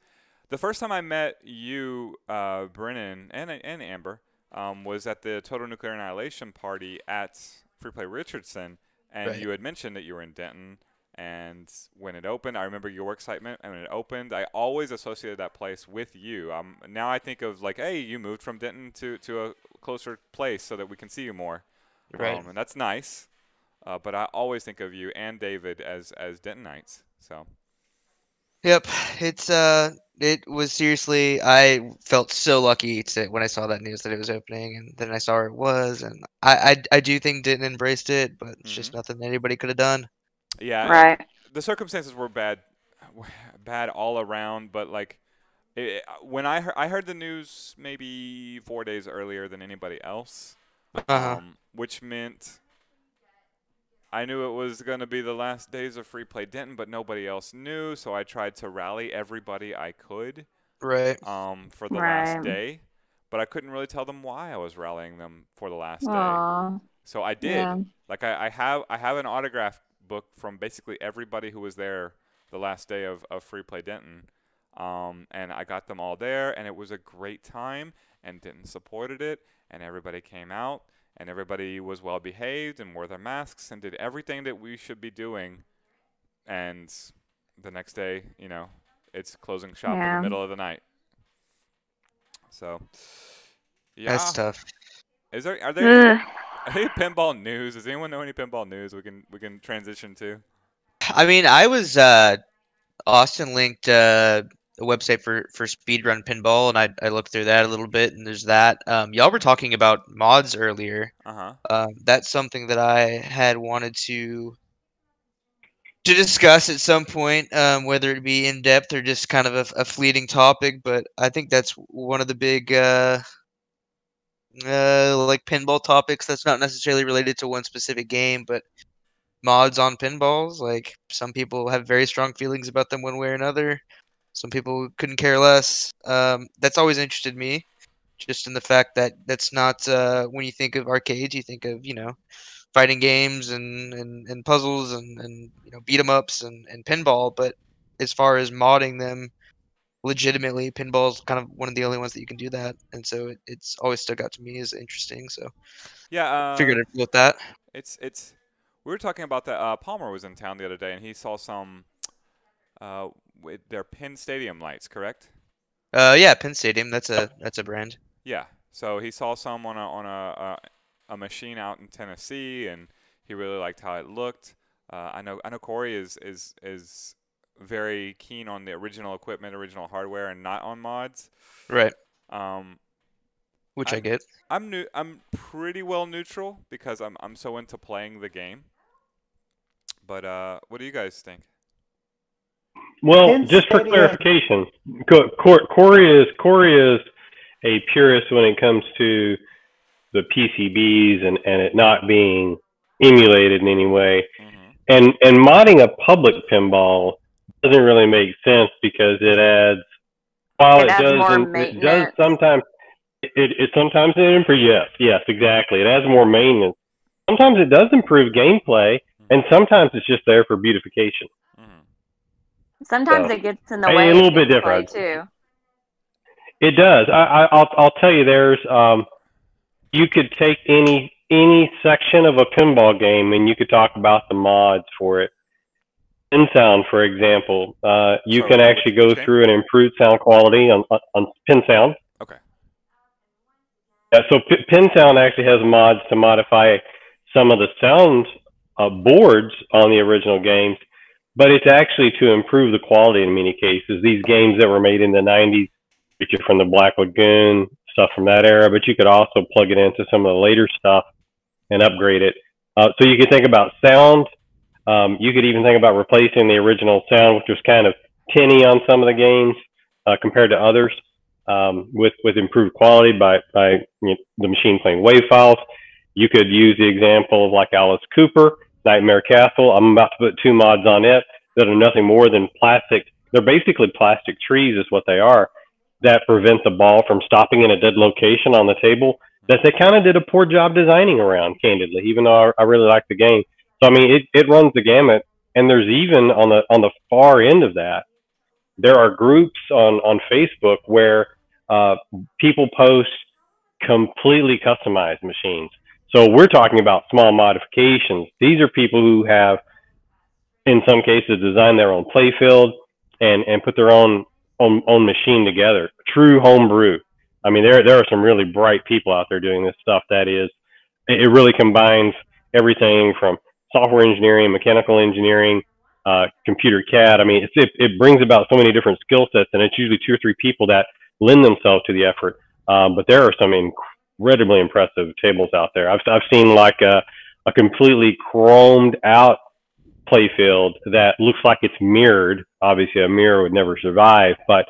Speaker 1: the first time I met you, Brennan and Amber, was at the Total Nuclear Annihilation party at Free Play Richardson, and
Speaker 2: Right.
Speaker 1: you had mentioned that you were in Denton. And when it opened, I remember your excitement. And when it opened, I always associated that place with you. Now I think of hey, you moved from Denton to a closer place so that we can see you more.
Speaker 2: Right.
Speaker 1: And that's nice. But I always think of you and David as Dentonites. So.
Speaker 2: Yep. It was seriously, I felt so lucky when I saw that news that it was opening, and then I saw where it was, and I do think Denton embraced it, but it's just nothing that anybody could have done.
Speaker 1: Yeah.
Speaker 3: Right.
Speaker 1: The circumstances were bad all around, but when I heard the news maybe 4 days earlier than anybody else, which meant I knew it was going to be the last days of Free Play Denton, but nobody else knew, so I tried to rally everybody I could
Speaker 2: Right.
Speaker 1: for the last day. But I couldn't really tell them why I was rallying them for the last day. So I did.
Speaker 3: Yeah.
Speaker 1: Like I have an autograph book from basically everybody who was there the last day of Free Play Denton. And I got them all there, and it was a great time, and Denton supported it, and everybody came out, and everybody was well behaved and wore their masks and did everything that we should be doing. And the next day, you know, it's closing shop in the middle of the night. So, yeah.
Speaker 2: That's tough.
Speaker 1: Are there any pinball news? Does anyone know any pinball news we can transition to?
Speaker 2: I mean, I was Austin linked a website for speedrun pinball, and I looked through that a little bit, and there's that. Y'all were talking about mods earlier. That's something that I had wanted to discuss at some point, whether it be in depth or just kind of a fleeting topic. But I think that's one of the big like pinball topics that's not necessarily related to one specific game, but mods on pinballs. Like, some people have very strong feelings about them one way or another. Some people couldn't care less. That's always interested me, just in the fact that that's not when you think of arcades, you think of, you know, fighting games and puzzles and you know, beat 'em ups and pinball. But as far as modding them legitimately, pinball's kind of one of the only ones that you can do that, and so it's always stuck out to me as interesting. So
Speaker 1: yeah,
Speaker 2: figured I'd with that.
Speaker 1: It's we were talking about that. Palmer was in town the other day, and he saw some with their Penn Stadium lights, correct?
Speaker 2: Yeah, Penn Stadium. That's a brand.
Speaker 1: Yeah. So he saw some on a machine out in Tennessee, and he really liked how it looked. I know Corey is very keen on the original equipment, original hardware, and not on mods.
Speaker 2: Right. Which I get.
Speaker 1: I'm pretty well neutral because I'm so into playing the game. But what do you guys think?
Speaker 5: Well, just for clarification, Corey is a purist when it comes to the PCBs and it not being emulated in any way. And modding a public pinball doesn't really make sense because it adds, while it does sometimes, it sometimes it improves. Yes, exactly. It adds more maintenance. Sometimes it does improve gameplay, and sometimes it's just there for beautification.
Speaker 3: Sometimes it gets in the way.
Speaker 5: A little bit different
Speaker 3: too.
Speaker 5: It does. I'll tell you. There's you could take any section of a pinball game and you could talk about the mods for it. Pin sound, for example, you can actually go through and improve sound quality on pin sound.
Speaker 1: Okay.
Speaker 5: Yeah, so pin sound actually has mods to modify some of the sound boards on the original games. But it's actually to improve the quality in many cases. These games that were made in the 90s, feature from the Black Lagoon, stuff from that era, but you could also plug it into some of the later stuff and upgrade it. So you could think about sound. You could even think about replacing the original sound, which was kind of tinny on some of the games compared to others, with improved quality by you know, the machine playing WAV files. You could use the example of like Alice Cooper, Nightmare Castle. I'm about to put 2 mods on it that are nothing more than plastic. They're basically plastic trees is what they are, that prevent the ball from stopping in a dead location on the table that they kind of did a poor job designing around, candidly, even though I really like the game. So, I mean, it runs the gamut. And there's even on the far end of that, there are groups on Facebook where people post completely customized machines. So we're talking about small modifications. These are people who have, in some cases, designed their own playfield and put their own machine together. True homebrew. I mean, there are some really bright people out there doing this stuff. That is, it really combines everything from software engineering, mechanical engineering, computer CAD. I mean, it brings about so many different skill sets, and it's usually 2 or 3 people that lend themselves to the effort. But there are some incredibly impressive tables out there. I've seen like a completely chromed out playfield that looks like it's mirrored. Obviously, a mirror would never survive, but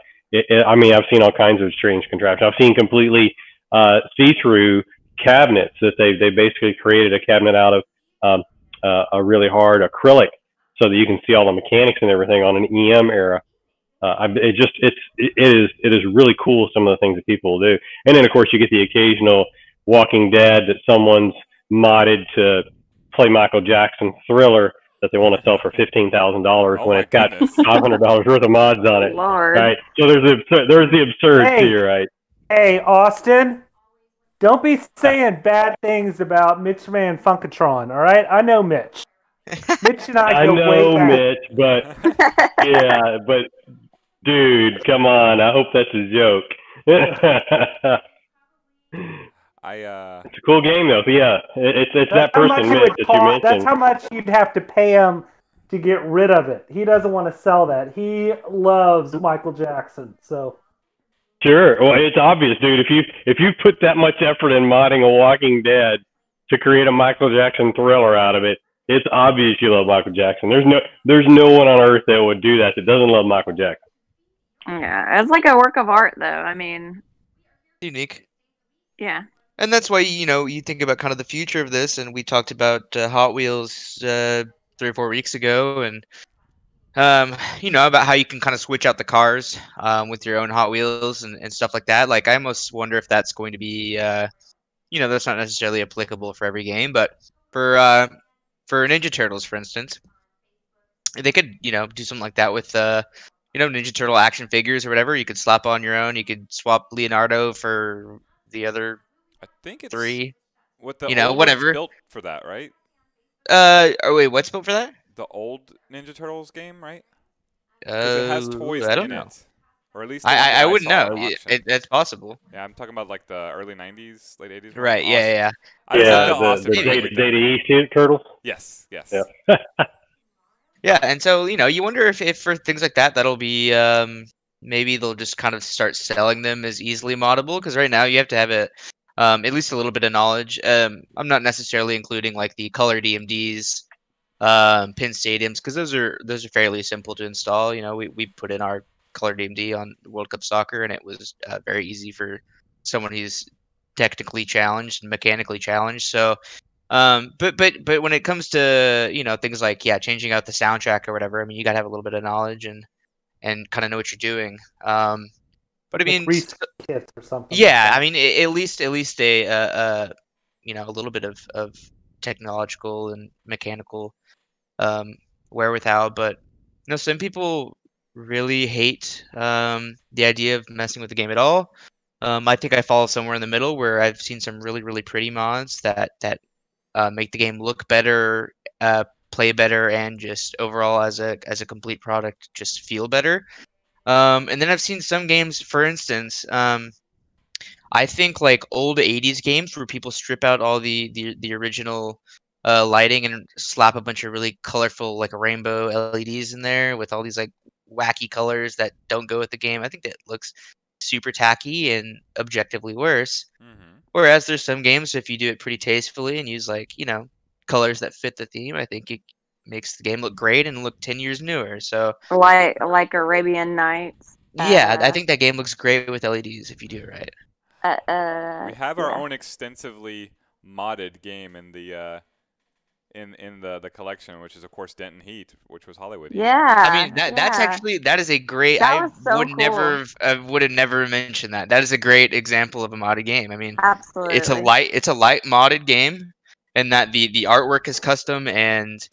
Speaker 5: I mean, I've seen all kinds of strange contraptions. I've seen completely see-through cabinets that they basically created a cabinet out of a really hard acrylic so that you can see all the mechanics and everything on an EM era. It is really cool, some of the things that people will do. And then of course you get the occasional Walking Dead that someone's modded to play Michael Jackson Thriller that they want to sell for $15,000 when it's got $500 worth of mods on it.
Speaker 3: Lord.
Speaker 5: Right? So there's the absurdity, right?
Speaker 4: Hey, Austin, don't be saying bad things about Mitch Man Funkatron, all right? I know Mitch. Mitch and I go way back.
Speaker 5: Mitch, but yeah, but dude, come on. I hope that's a joke. It's a cool game, though. But yeah, it's that person, Mitch, that you mentioned.
Speaker 4: That's how much you'd have to pay him to get rid of it. He doesn't want to sell that. He loves Michael Jackson, so.
Speaker 5: Sure. Well, it's obvious, dude. If you put that much effort in modding a Walking Dead to create a Michael Jackson Thriller out of it, it's obvious you love Michael Jackson. There's no one on earth that would do that doesn't love Michael Jackson.
Speaker 3: Yeah, it's like a work of art, though. I mean,
Speaker 2: unique.
Speaker 3: Yeah.
Speaker 2: And that's why, you think about kind of the future of this, and we talked about Hot Wheels 3 or 4 weeks ago, and about how you can kind of switch out the cars with your own Hot Wheels and stuff like that. Like, I almost wonder if that's going to be, that's not necessarily applicable for every game, but for Ninja Turtles, for instance, they could, do something like that with, Ninja Turtle action figures or whatever. You could slap on your own. You could swap Leonardo for the other
Speaker 1: I think it's
Speaker 2: 3.
Speaker 1: What the old
Speaker 2: whatever.
Speaker 1: one's built for that, right?
Speaker 2: Oh wait, what's built for that?
Speaker 1: The old Ninja Turtles game, right? Because it has toys
Speaker 2: I don't
Speaker 1: in
Speaker 2: know.
Speaker 1: it. Or at least
Speaker 2: I wouldn't know. It's possible.
Speaker 1: Yeah, I'm talking about like the early 90s, late 80s.
Speaker 2: Right, yeah.
Speaker 5: The Data East Turtles?
Speaker 1: Yes.
Speaker 5: Yeah.
Speaker 2: Yeah, and so, you wonder if for things like that, that'll be, maybe they'll just kind of start selling them as easily moddable, because right now you have to have at least a little bit of knowledge. I'm not necessarily including like the color DMDs, pin stadiums, because those are fairly simple to install. We put in our color DMD on World Cup Soccer, and it was very easy for someone who's technically challenged and mechanically challenged. So, but when it comes to things like changing out the soundtrack or whatever, I mean, you gotta have a little bit of knowledge and kind of know what you're doing. But I mean,
Speaker 4: kits or something.
Speaker 2: Yeah, I mean, at least a little bit of technological and mechanical wherewithal. But some people really hate the idea of messing with the game at all. I think I fall somewhere in the middle, where I've seen some really, really pretty mods that make the game look better, play better, and just overall as a complete product just feel better. And then I've seen some games, for instance, I think like old 80s games where people strip out all the original lighting and slap a bunch of really colorful like rainbow LEDs in there with all these like wacky colors that don't go with the game. I think that looks super tacky and objectively worse.
Speaker 1: Mm-hmm.
Speaker 2: Whereas there's some games, if you do it pretty tastefully and use like, colors that fit the theme, I think it makes the game look great and look 10 years newer. So
Speaker 3: like Arabian Nights.
Speaker 2: Yeah, I think that game looks great with LEDs if you do it right.
Speaker 1: We have our own extensively modded game in the the collection, which is of course Denton Heat, which was Hollywood Heat.
Speaker 3: Yeah.
Speaker 2: I mean that is a great.
Speaker 3: That was so cool.
Speaker 2: would have never mentioned that. That is a great example of a modded game. I mean,
Speaker 3: absolutely.
Speaker 2: It's a light modded game, and that the artwork is custom and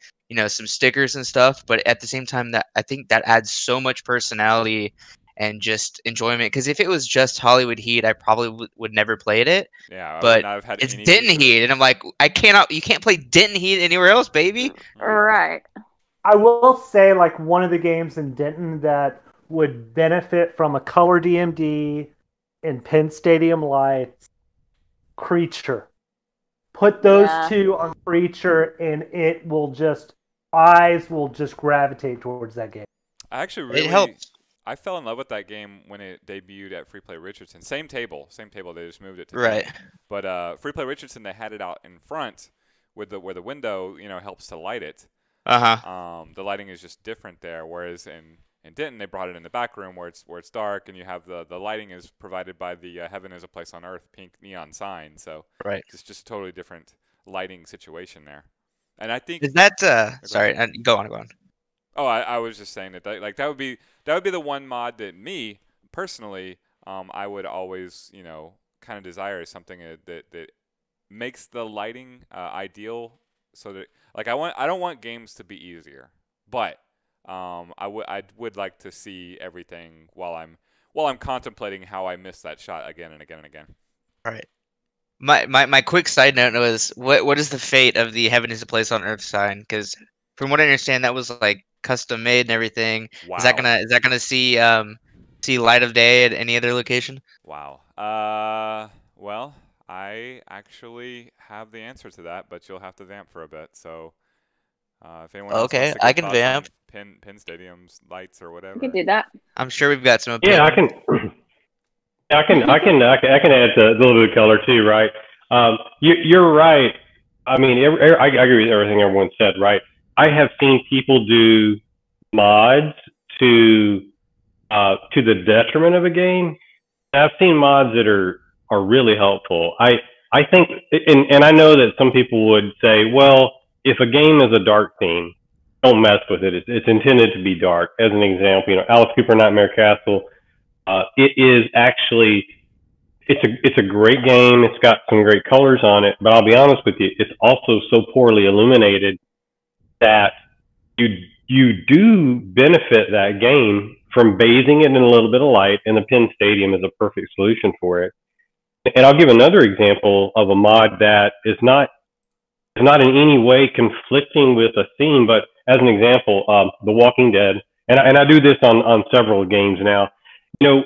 Speaker 2: some stickers and stuff. But at the same time, that I think that adds so much personality and just enjoyment. Because if it was just Hollywood Heat, I probably would never played it.
Speaker 1: Yeah,
Speaker 2: but it's Denton Heat, and I'm like, you can't play Denton Heat anywhere else, baby.
Speaker 3: Right.
Speaker 4: I will say, like, one of the games in Denton that would benefit from a color DMD and Penn Stadium lights, Creature. Put those two on Creature, and eyes will just gravitate towards that game.
Speaker 1: I actually really
Speaker 2: it helps.
Speaker 1: I fell in love with that game when it debuted at Free Play Richardson. Same table. They just moved it to
Speaker 2: right.
Speaker 1: But Free Play Richardson, they had it out in front with where the window helps to light it. The lighting is just different there. Whereas in Denton, they brought it in the back room where it's dark, and you have the lighting is provided by the Heaven is a Place on Earth pink neon sign. So
Speaker 2: right.
Speaker 1: it's just a totally different lighting situation there. And I think
Speaker 2: Is that
Speaker 1: Go
Speaker 2: sorry,
Speaker 1: ahead.
Speaker 2: go on, go on.
Speaker 1: Oh, I was just saying like that would be the one mod that me personally I would always kind of desire is something that makes the lighting ideal so that like I don't want games to be easier, but I would like to see everything while I'm contemplating how I missed that shot again and again and again.
Speaker 2: All right. My quick side note was what is the fate of the Heaven is a Place on Earth sign? Because from what I understand, that was like custom made and everything.
Speaker 1: Wow.
Speaker 2: Is that gonna see light of day at any other location?
Speaker 1: Wow. Well, I actually have the answer to that, but you'll have to vamp for a bit. So, if anyone else wants
Speaker 2: Okay,
Speaker 1: to
Speaker 2: I
Speaker 1: give
Speaker 2: can
Speaker 1: thoughts on
Speaker 2: vamp.
Speaker 1: pin stadiums, lights, or
Speaker 3: You could
Speaker 1: whatever.
Speaker 3: do that.
Speaker 2: I'm sure we've got some
Speaker 5: Yeah, I
Speaker 2: opinions.
Speaker 5: can. I can add a little bit of color too, right? You're right. I mean, I agree with everything everyone said, right? I have seen people do mods to to the detriment of a game. I've seen mods that are really helpful. I think, and I know that some people would say, well, if a game is a dark theme, don't mess with it. It's intended to be dark. As an example, Alice Cooper Nightmare Castle. It is actually it's a great game. It's got some great colors on it, but I'll be honest with you, it's also so poorly illuminated that you you do benefit that game from bathing it in a little bit of light, and the Penn Stadium is a perfect solution for it. And I'll give another example of a mod that is not in any way conflicting with a theme, but as an example, The Walking Dead, and I do this on several games now. You know,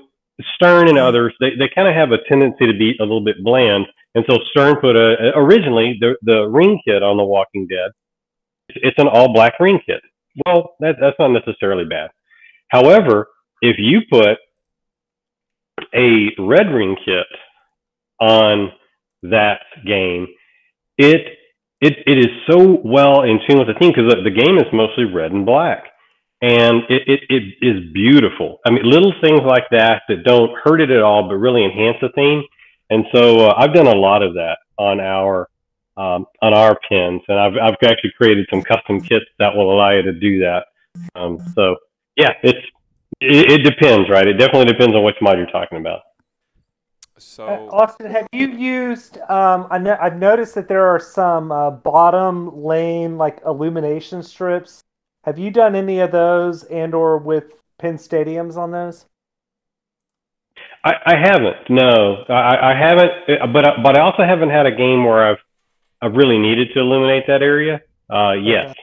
Speaker 5: Stern and others, they kind of have a tendency to be a little bit bland, and so Stern put originally the ring kit on The Walking Dead. It's an all black ring kit. Well, that's not necessarily bad. However, if you put a red ring kit on that game, it it is so well in tune with the theme because the game is mostly red and black, and it is beautiful. I mean, little things like that don't hurt it at all, but really enhance the theme. And so I've done a lot of that on our pins, and I've actually created some custom kits that will allow you to do that. So yeah, it depends, right? It definitely depends on which mod you're talking about.
Speaker 1: So,
Speaker 4: Austin, have you used? I've noticed that there are some bottom lane like illumination strips. Have you done any of those, and/or with Penn Stadiums on those?
Speaker 5: I haven't. No, I haven't. But I also haven't had a game where I've really needed to illuminate that area. Yes.
Speaker 4: Okay.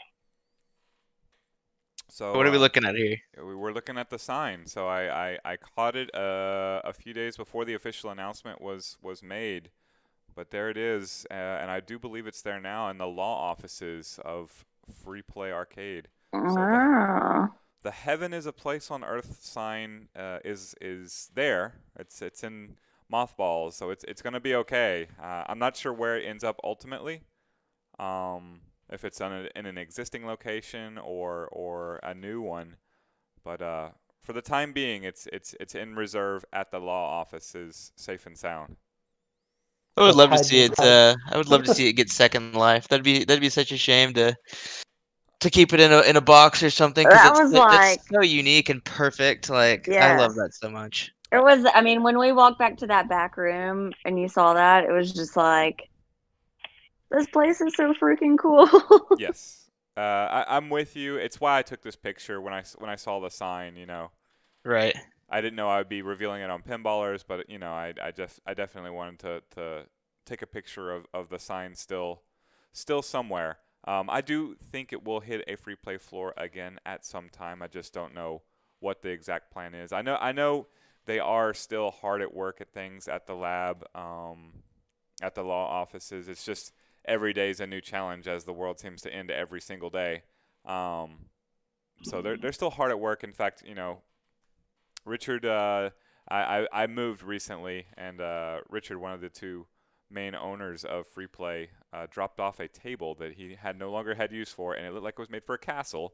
Speaker 1: so
Speaker 2: What are we looking at here?
Speaker 1: we were looking at the sign. So I caught it a few days before the official announcement was made, but there it is, and I do believe it's there now in the law offices of Free Play Arcade. So
Speaker 3: Ah.
Speaker 1: the Heaven is a Place on Earth sign is there. It's in mothballs, so it's gonna be okay. I'm not sure where it ends up ultimately. If it's in an existing location or a new one, but for the time being, it's in reserve at the law offices, safe and sound.
Speaker 2: I would
Speaker 4: That's
Speaker 2: love to
Speaker 4: hide
Speaker 2: see
Speaker 4: and
Speaker 2: it.
Speaker 4: seek.
Speaker 2: I would love to see it get second life. That'd be such a shame to keep it in a box or something because
Speaker 3: That was
Speaker 2: that's
Speaker 3: like,
Speaker 2: so unique and perfect. Like I
Speaker 3: yes.
Speaker 2: love that so much.
Speaker 3: It was, I mean, when we walked back to that back room and you saw that, it was just like, this place is so freaking cool.
Speaker 1: Yes, I'm with you. It's why I took this picture when I saw the sign.
Speaker 2: Right.
Speaker 1: I didn't know I would be revealing it on Pinballers, but I definitely wanted to take a picture of the sign still somewhere. I do think it will hit a free play floor again at some time. I just don't know what the exact plan is. I know they are still hard at work at things at the lab, at the law offices. It's just every day is a new challenge as the world seems to end every single day. So they're still hard at work. In fact, Richard, I moved recently, and Richard, one of the two main owners of Free Play, dropped off a table that he no longer had use for, and it looked like it was made for a castle.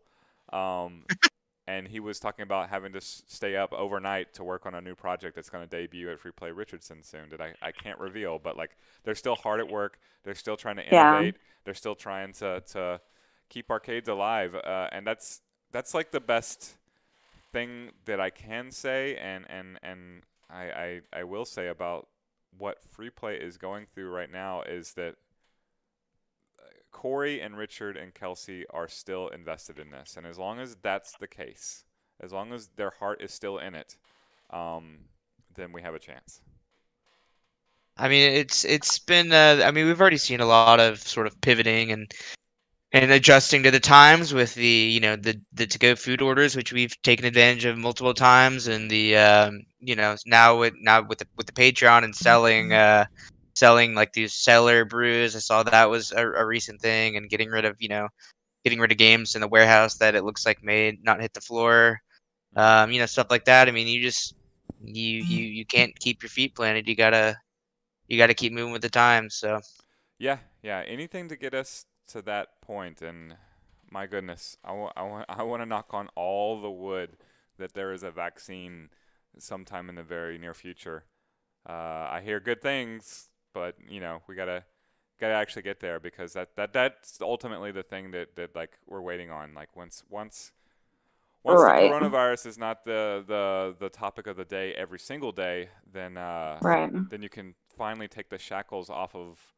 Speaker 1: and he was talking about having to stay up overnight to work on a new project that's going to debut at Free Play Richardson soon that I can't reveal, but like they're still hard at work. They're still trying to innovate. They're still trying to keep arcades alive, and that's like the best thing that I can say, and I will say about what Free Play is going through right now is that Corey and Richard and Kelsey are still invested in this, and as long as that's the case, as long as their heart is still in it, then we have a chance.
Speaker 2: I mean, it's been. I mean, we've already seen a lot of sort of pivoting and adjusting to the times with the the to-go food orders, which we've taken advantage of multiple times, and the now with the Patreon and selling like these cellar brews. I saw that was a recent thing, and getting rid of games in the warehouse that it looks like may not hit the floor. Stuff like that. I mean, you can't keep your feet planted. You gotta keep moving with the times. So
Speaker 1: yeah, anything to get us to that point, and my goodness, I want to knock on all the wood that there is a vaccine sometime in the very near future. I hear good things, but we gotta actually get there, because that's ultimately the thing that like we're waiting on. Like once the coronavirus is not the topic of the day every single day, then then you can finally take the shackles off of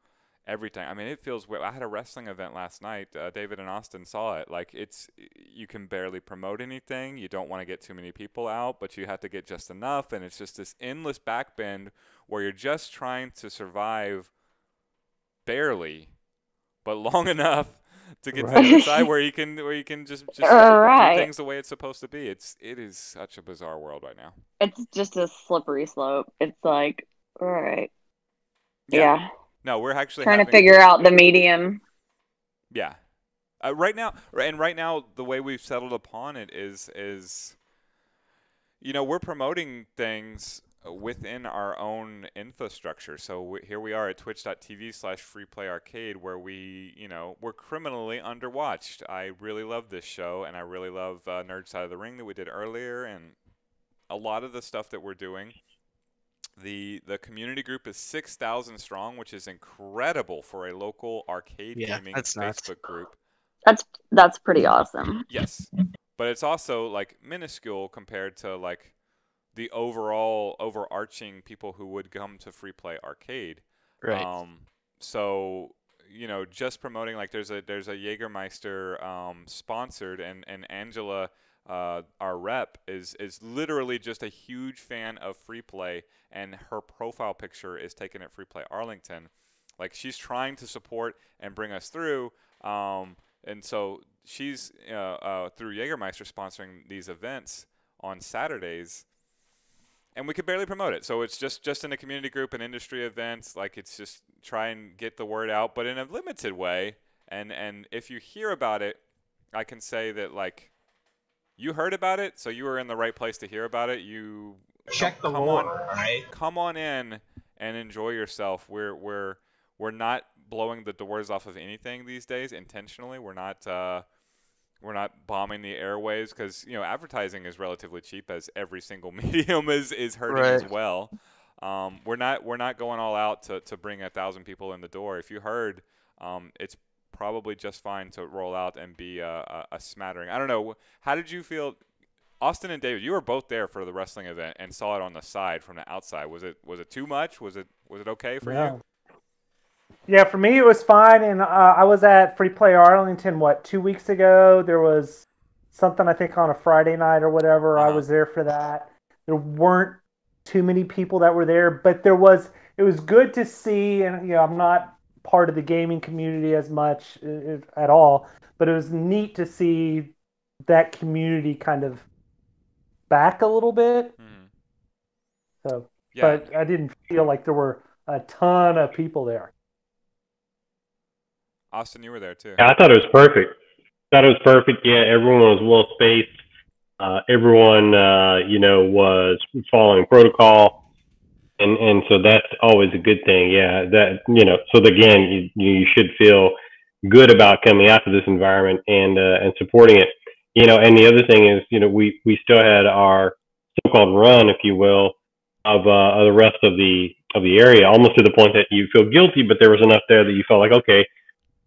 Speaker 1: everything. I mean, it feels weird. I had a wrestling event last night. David and Austin saw it. Like you can barely promote anything. You don't want to get too many people out, but you have to get just enough, and it's just this endless backbend where you're just trying to survive barely, but long enough to get to the other side where you can just do things the way it's supposed to be. It is such a bizarre world right now.
Speaker 3: It's just a slippery slope. It's like, all right.
Speaker 1: Yeah. No, we're actually
Speaker 3: trying to figure out the medium.
Speaker 1: Yeah. Right now, the way we've settled upon it is we're promoting things within our own infrastructure. So here we are at twitch.tv/freeplayarcade, where we're criminally underwatched. I really love this show, and I really love Nerd Side of the Ring that we did earlier, and a lot of the stuff that we're doing. The community group is 6,000 strong, which is incredible for a local arcade gaming Facebook group.
Speaker 3: That's pretty awesome.
Speaker 1: Yes, but it's also like minuscule compared to like the overarching people who would come to Free Play Arcade.
Speaker 2: Right.
Speaker 1: So just promoting, like there's a Jägermeister sponsored, and Angela, our rep, is literally just a huge fan of Free Play, and her profile picture is taken at Free Play Arlington. Like, she's trying to support and bring us through, and so she's through Jägermeister sponsoring these events on Saturdays, and we could barely promote it. So it's just in a community group and industry events. Like, it's just try and get the word out, but in a limited way. And if you hear about it, I can say that, like, you heard about it, so you were in the right place to hear about it. You
Speaker 6: check the lore, right?
Speaker 1: Come on in and enjoy yourself. We're not blowing the doors off of anything these days intentionally. We're not bombing the airwaves, because advertising is relatively cheap, as every single medium is hurting as well. We're not going all out to bring 1,000 people in the door. If you heard, it's probably just fine to roll out and be a smattering. I don't know. How did you feel, Austin and David? You were both there for the wrestling event and saw it on the side from the outside. Was it too much? Was it okay for you?
Speaker 4: Yeah, for me it was fine, and I was at Free Play Arlington 2 weeks ago. There was something, I think, on a Friday night or whatever. I was there for that. There weren't too many people that were there, but it was good to see. And I'm not part of the gaming community as much at all, but it was neat to see that community kind of back a little bit. So, yeah. But I didn't feel like there were a ton of people there.
Speaker 1: Austin, you were there too.
Speaker 5: Yeah, I thought it was perfect. Yeah, everyone was well spaced. Everyone, was following protocol, and so that's always a good thing. Yeah, that So again, you should feel good about coming out to this environment and supporting it. And the other thing is, we still had our so-called run, if you will, of the rest of the area, almost to the point that you feel guilty, but there was enough there that you felt like, okay,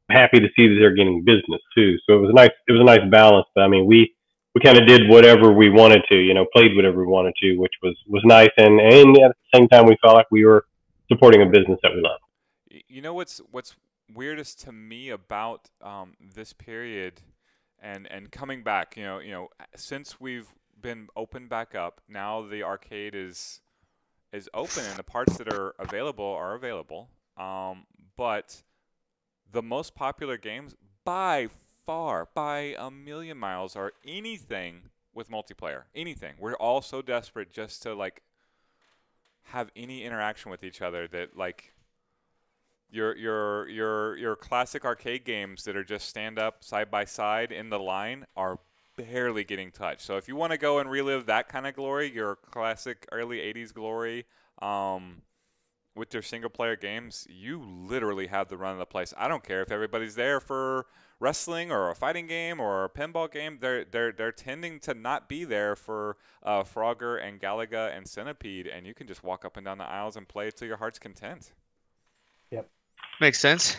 Speaker 5: I'm happy to see that they're getting business too. So it was nice. It was a nice balance. But I mean, we kind of did whatever we wanted to, played whatever we wanted to, which was nice. And at the same time, we felt like we were supporting a business that we love.
Speaker 1: You know what's weirdest to me about this period and coming back, since we've been open back up, now the arcade is open and the parts that are available. But the most popular games by far, by a million miles, are anything with multiplayer. Anything. We're all so desperate just to like have any interaction with each other that like your classic arcade games that are just stand up side by side in the line are barely getting touched. So if you want to go and relive that kind of glory, your classic early 80s glory, with your single player games, you literally have the run of the place. I don't care if everybody's there for wrestling or a fighting game or a pinball game. They're tending to not be there for Frogger and Galaga and Centipede, and you can just walk up and down the aisles and play it to your heart's content.
Speaker 4: Yep.
Speaker 2: Makes sense.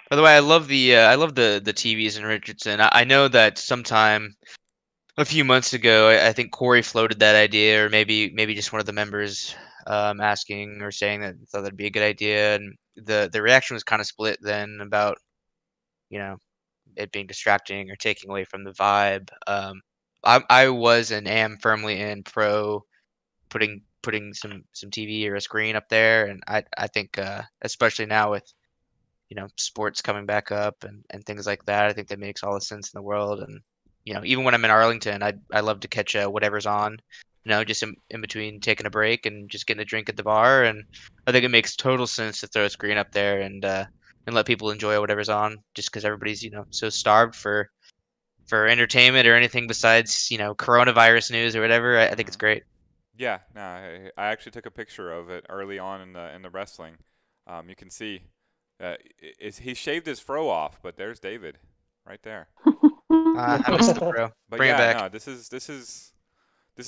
Speaker 2: By the way, I love the TVs in Richardson. I know that sometime a few months ago, I think Corey floated that idea, or maybe just one of the members asking or saying that thought that'd be a good idea, and the reaction was kind of split then about it being distracting or taking away from the vibe. I was and am firmly in pro putting some TV or a screen up there, and I think especially now with sports coming back up and things like that, I think that makes all the sense in the world. And even when I'm in Arlington, I love to catch whatever's on, just in between taking a break and just getting a drink at the bar. And I think it makes total sense to throw a screen up there and let people enjoy whatever's on, just because everybody's so starved for entertainment or anything besides coronavirus news or whatever. I think it's great.
Speaker 1: Yeah, no, I actually took a picture of it early on in the wrestling. You can see he shaved his fro off, but there's David right there.
Speaker 2: I missed the pro.
Speaker 1: But
Speaker 2: Bring
Speaker 1: yeah,
Speaker 2: it back.
Speaker 1: no, this is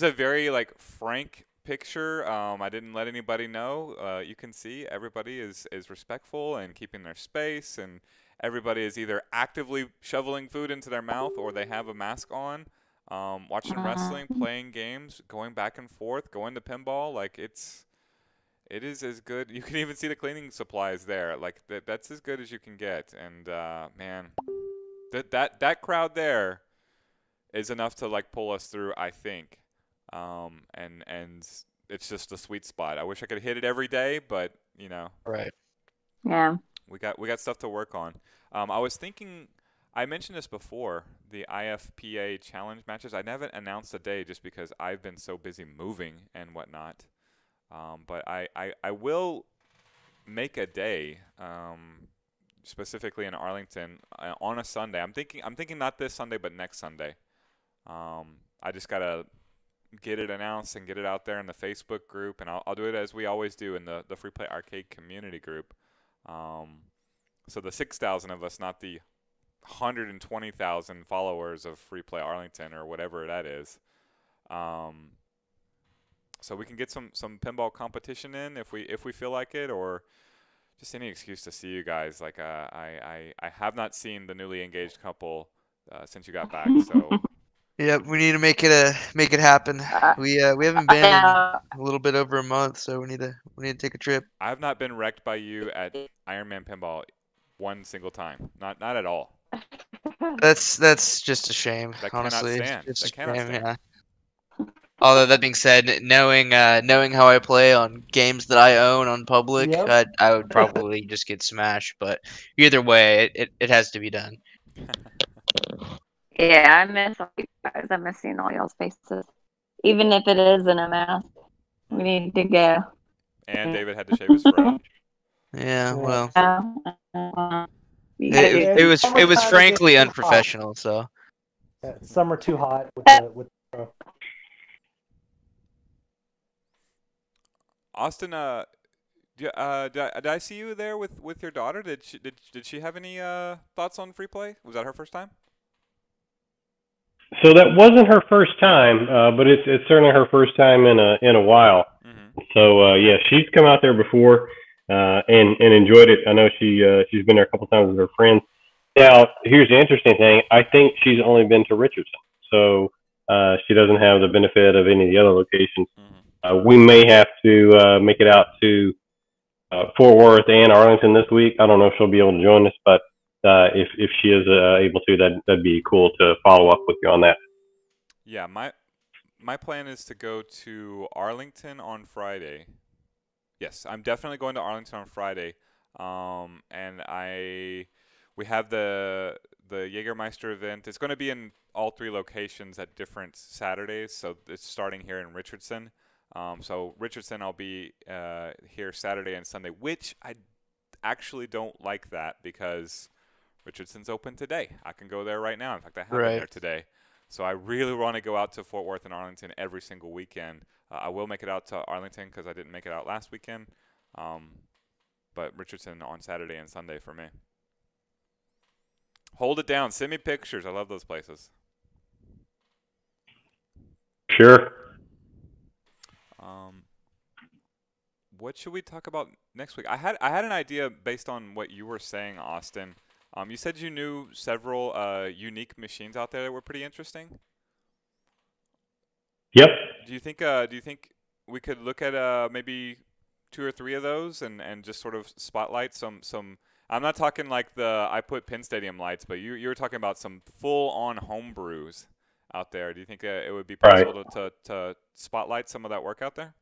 Speaker 1: a very like frank picture. I didn't let anybody know. You can see everybody is respectful and keeping their space, and everybody is either actively shoveling food into their mouth or they have a mask on. Watching wrestling, playing games, going back and forth, going to pinball, like it is as good. You can even see the cleaning supplies there. Like that's as good as you can get. And man, that crowd there is enough to like pull us through, I think. And it's just a sweet spot. I wish I could hit it every day, but
Speaker 2: Right.
Speaker 3: Yeah.
Speaker 1: we got stuff to work on. I was thinking, I mentioned this before, the IFPA challenge matches. I haven't announced a day just because I've been so busy moving and whatnot. But I will make a day, specifically in Arlington, on a Sunday. I'm thinking not this Sunday, but next Sunday. I just gotta get it announced and get it out there in the Facebook group, and I'll do it as we always do in the Free Play Arcade community group. So the 6,000 of us, not the 120,000 followers of Free Play Arlington or whatever that is. So we can get some pinball competition in if we feel like it, or just any excuse to see you guys. Like I have not seen the newly engaged couple since you got back. So
Speaker 2: Yep, we need to make it happen. We haven't been in a little bit over a month, so we need to take a trip.
Speaker 1: I have not been wrecked by you at Iron Man Pinball one single time. Not at all.
Speaker 2: That's just a shame.
Speaker 1: That
Speaker 2: honestly,
Speaker 1: cannot stand.
Speaker 2: It's
Speaker 1: That
Speaker 2: just a
Speaker 1: cannot
Speaker 2: shame,
Speaker 1: stand.
Speaker 2: yeah. Although that being said, knowing how I play on games that I own on public,
Speaker 4: Yep.
Speaker 2: I would probably just get smashed. But either way, it has to be done.
Speaker 3: Yeah, I miss all you guys. I miss seeing all y'all's faces. Even if it is in a mask. We need to go.
Speaker 1: And David had to shave his fro.
Speaker 2: Yeah, well, it was frankly unprofessional. So
Speaker 4: some are too hot with the pro.
Speaker 1: Austin, did I see you there with your daughter? Did she have any thoughts on free play? Was that her first time?
Speaker 5: So that wasn't her first time, but it's certainly her first time in a while.
Speaker 1: Mm-hmm.
Speaker 5: So yeah, she's come out there before and enjoyed it. I know she's been there a couple times with her friends. Now, here's the interesting thing. I think she's only been to Richardson, so she doesn't have the benefit of any of the other locations.
Speaker 1: Mm-hmm.
Speaker 5: We may have to make it out to Fort Worth and Arlington this week. I don't know if she'll be able to join us, but if she is able to, that'd be cool to follow up with you on that.
Speaker 1: Yeah, my plan is to go to Arlington on Friday. Yes, I'm definitely going to Arlington on Friday. And we have the Jägermeister event. It's going to be in all 3 locations at different Saturdays. So it's starting here in Richardson. So Richardson, I'll be here Saturday and Sunday, which I actually don't like that because Richardson's open today. I can go there right now. In fact, I have been there today. So I really want to go out to Fort Worth and Arlington every single weekend. I will make it out to Arlington because I didn't make it out last weekend. But Richardson on Saturday and Sunday for me. Hold it down. Send me pictures. I love those places.
Speaker 5: Sure.
Speaker 1: What should we talk about next week? I had an idea based on what you were saying, Austin. You said you knew several unique machines out there that were pretty interesting.
Speaker 5: Yep.
Speaker 1: Do you think we could look at maybe 2 or 3 of those and just sort of spotlight some? I'm not talking like I put Penn Stadium lights, but you were talking about some full on home brews out there. Do you think it would be possible to spotlight some of that work out there?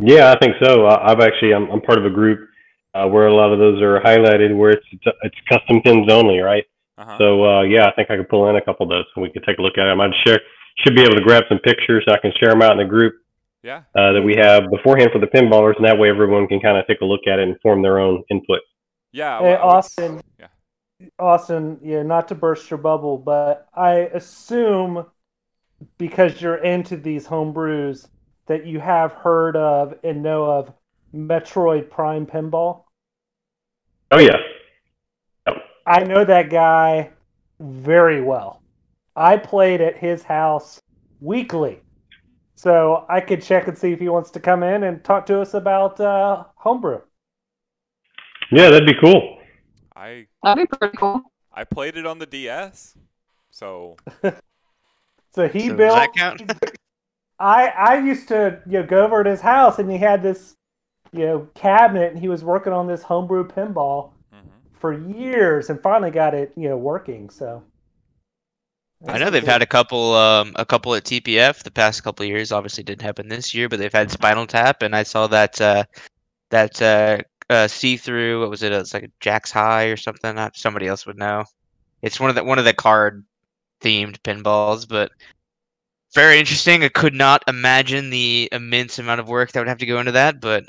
Speaker 5: Yeah, I think so. I'm part of a group where a lot of those are highlighted, where it's custom pins only, right?
Speaker 1: Uh-huh.
Speaker 5: So yeah, I think I could pull in a couple of those and we could take a look at them. Should be able to grab some pictures so I can share them out in the group.
Speaker 1: Yeah.
Speaker 5: That we have beforehand for the pinballers, and that way everyone can kind of take a look at it and form their own input.
Speaker 1: Yeah.
Speaker 4: Hey,
Speaker 1: Austin.
Speaker 4: Yeah. Austin, yeah, not to burst your bubble, but I assume because you're into these home brews that you have heard of and know of Metroid Prime Pinball.
Speaker 5: Oh yeah.
Speaker 4: I know that guy very well. I played at his house weekly. So I could check and see if he wants to come in and talk to us about homebrew.
Speaker 5: Yeah, that'd be cool.
Speaker 3: That'd be pretty cool.
Speaker 1: I played it on the DS, so.
Speaker 4: So he
Speaker 2: So
Speaker 4: built.
Speaker 2: does that count?
Speaker 4: I used to go over to his house and he had this cabinet and he was working on this homebrew pinball for years and finally got it working. So.
Speaker 2: I know they've had a couple at TPF the past couple of years. Obviously, didn't happen this year, but they've had Spinal Tap, and I saw that see-through. What was it? It's like a Jack's High or something. Somebody else would know. It's one of the card themed pinballs, but very interesting. I could not imagine the immense amount of work that would have to go into that, but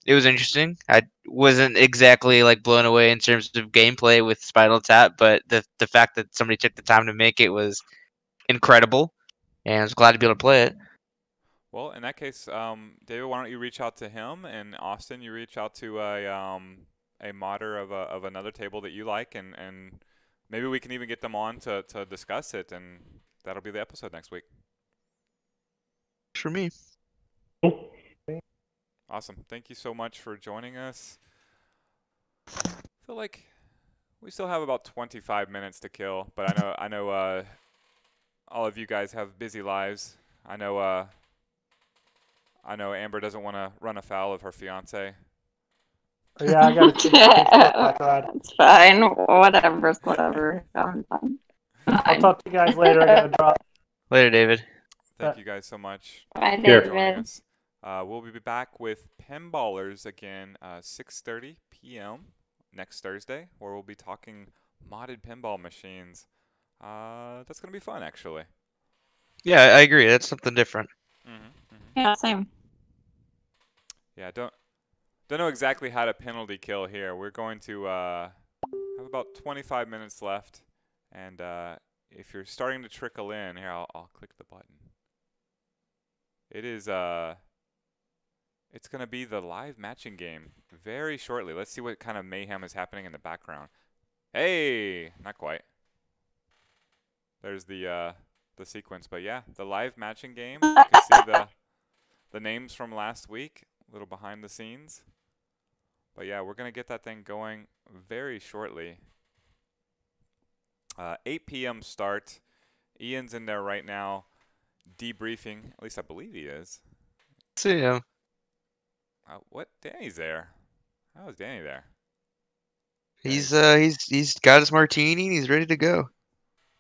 Speaker 2: it was interesting. I wasn't exactly like blown away in terms of gameplay with Spinal Tap, but the fact that somebody took the time to make it was incredible, and I was glad to be able to play it.
Speaker 1: Well, in that case, David, why don't you reach out to him, and Austin, you reach out to a modder of another table that you like, and maybe we can even get them on to discuss it, and that'll be the episode next week.
Speaker 2: For me.
Speaker 1: Awesome. Thank you so much for joining us. I feel like we still have about 25 minutes to kill, but I know all of you guys have busy lives. I know Amber doesn't want to run afoul of her fiance.
Speaker 4: Yeah, I got to.
Speaker 3: It's fine. Whatever. I'm fine.
Speaker 4: I'll talk to you guys later. I got to drop.
Speaker 2: Later, David.
Speaker 1: Thank you guys so much
Speaker 3: Bye,
Speaker 1: for joining
Speaker 3: David.
Speaker 1: us. We'll be back with Pinballers again 6:30 p.m. next Thursday, where we'll be talking modded pinball machines. That's going to be fun, actually.
Speaker 2: Yeah, I agree. That's something different.
Speaker 3: Yeah, same.
Speaker 1: Yeah, don't know exactly how to penalty kill here. We're going to have about 25 minutes left, and if you're starting to trickle in, here I'll click the button. It is it's going to be the live matching game very shortly. Let's see what kind of mayhem is happening in the background. Hey, not quite. There's the sequence. But yeah, the live matching game. You can see the names from last week, a little behind the scenes. But yeah, we're gonna get that thing going very shortly. 8 p.m. start. Ian's in there right now, debriefing. At least I believe he is.
Speaker 2: See him.
Speaker 1: What? Danny's there. How is Danny there?
Speaker 2: He's got his martini and he's ready to go.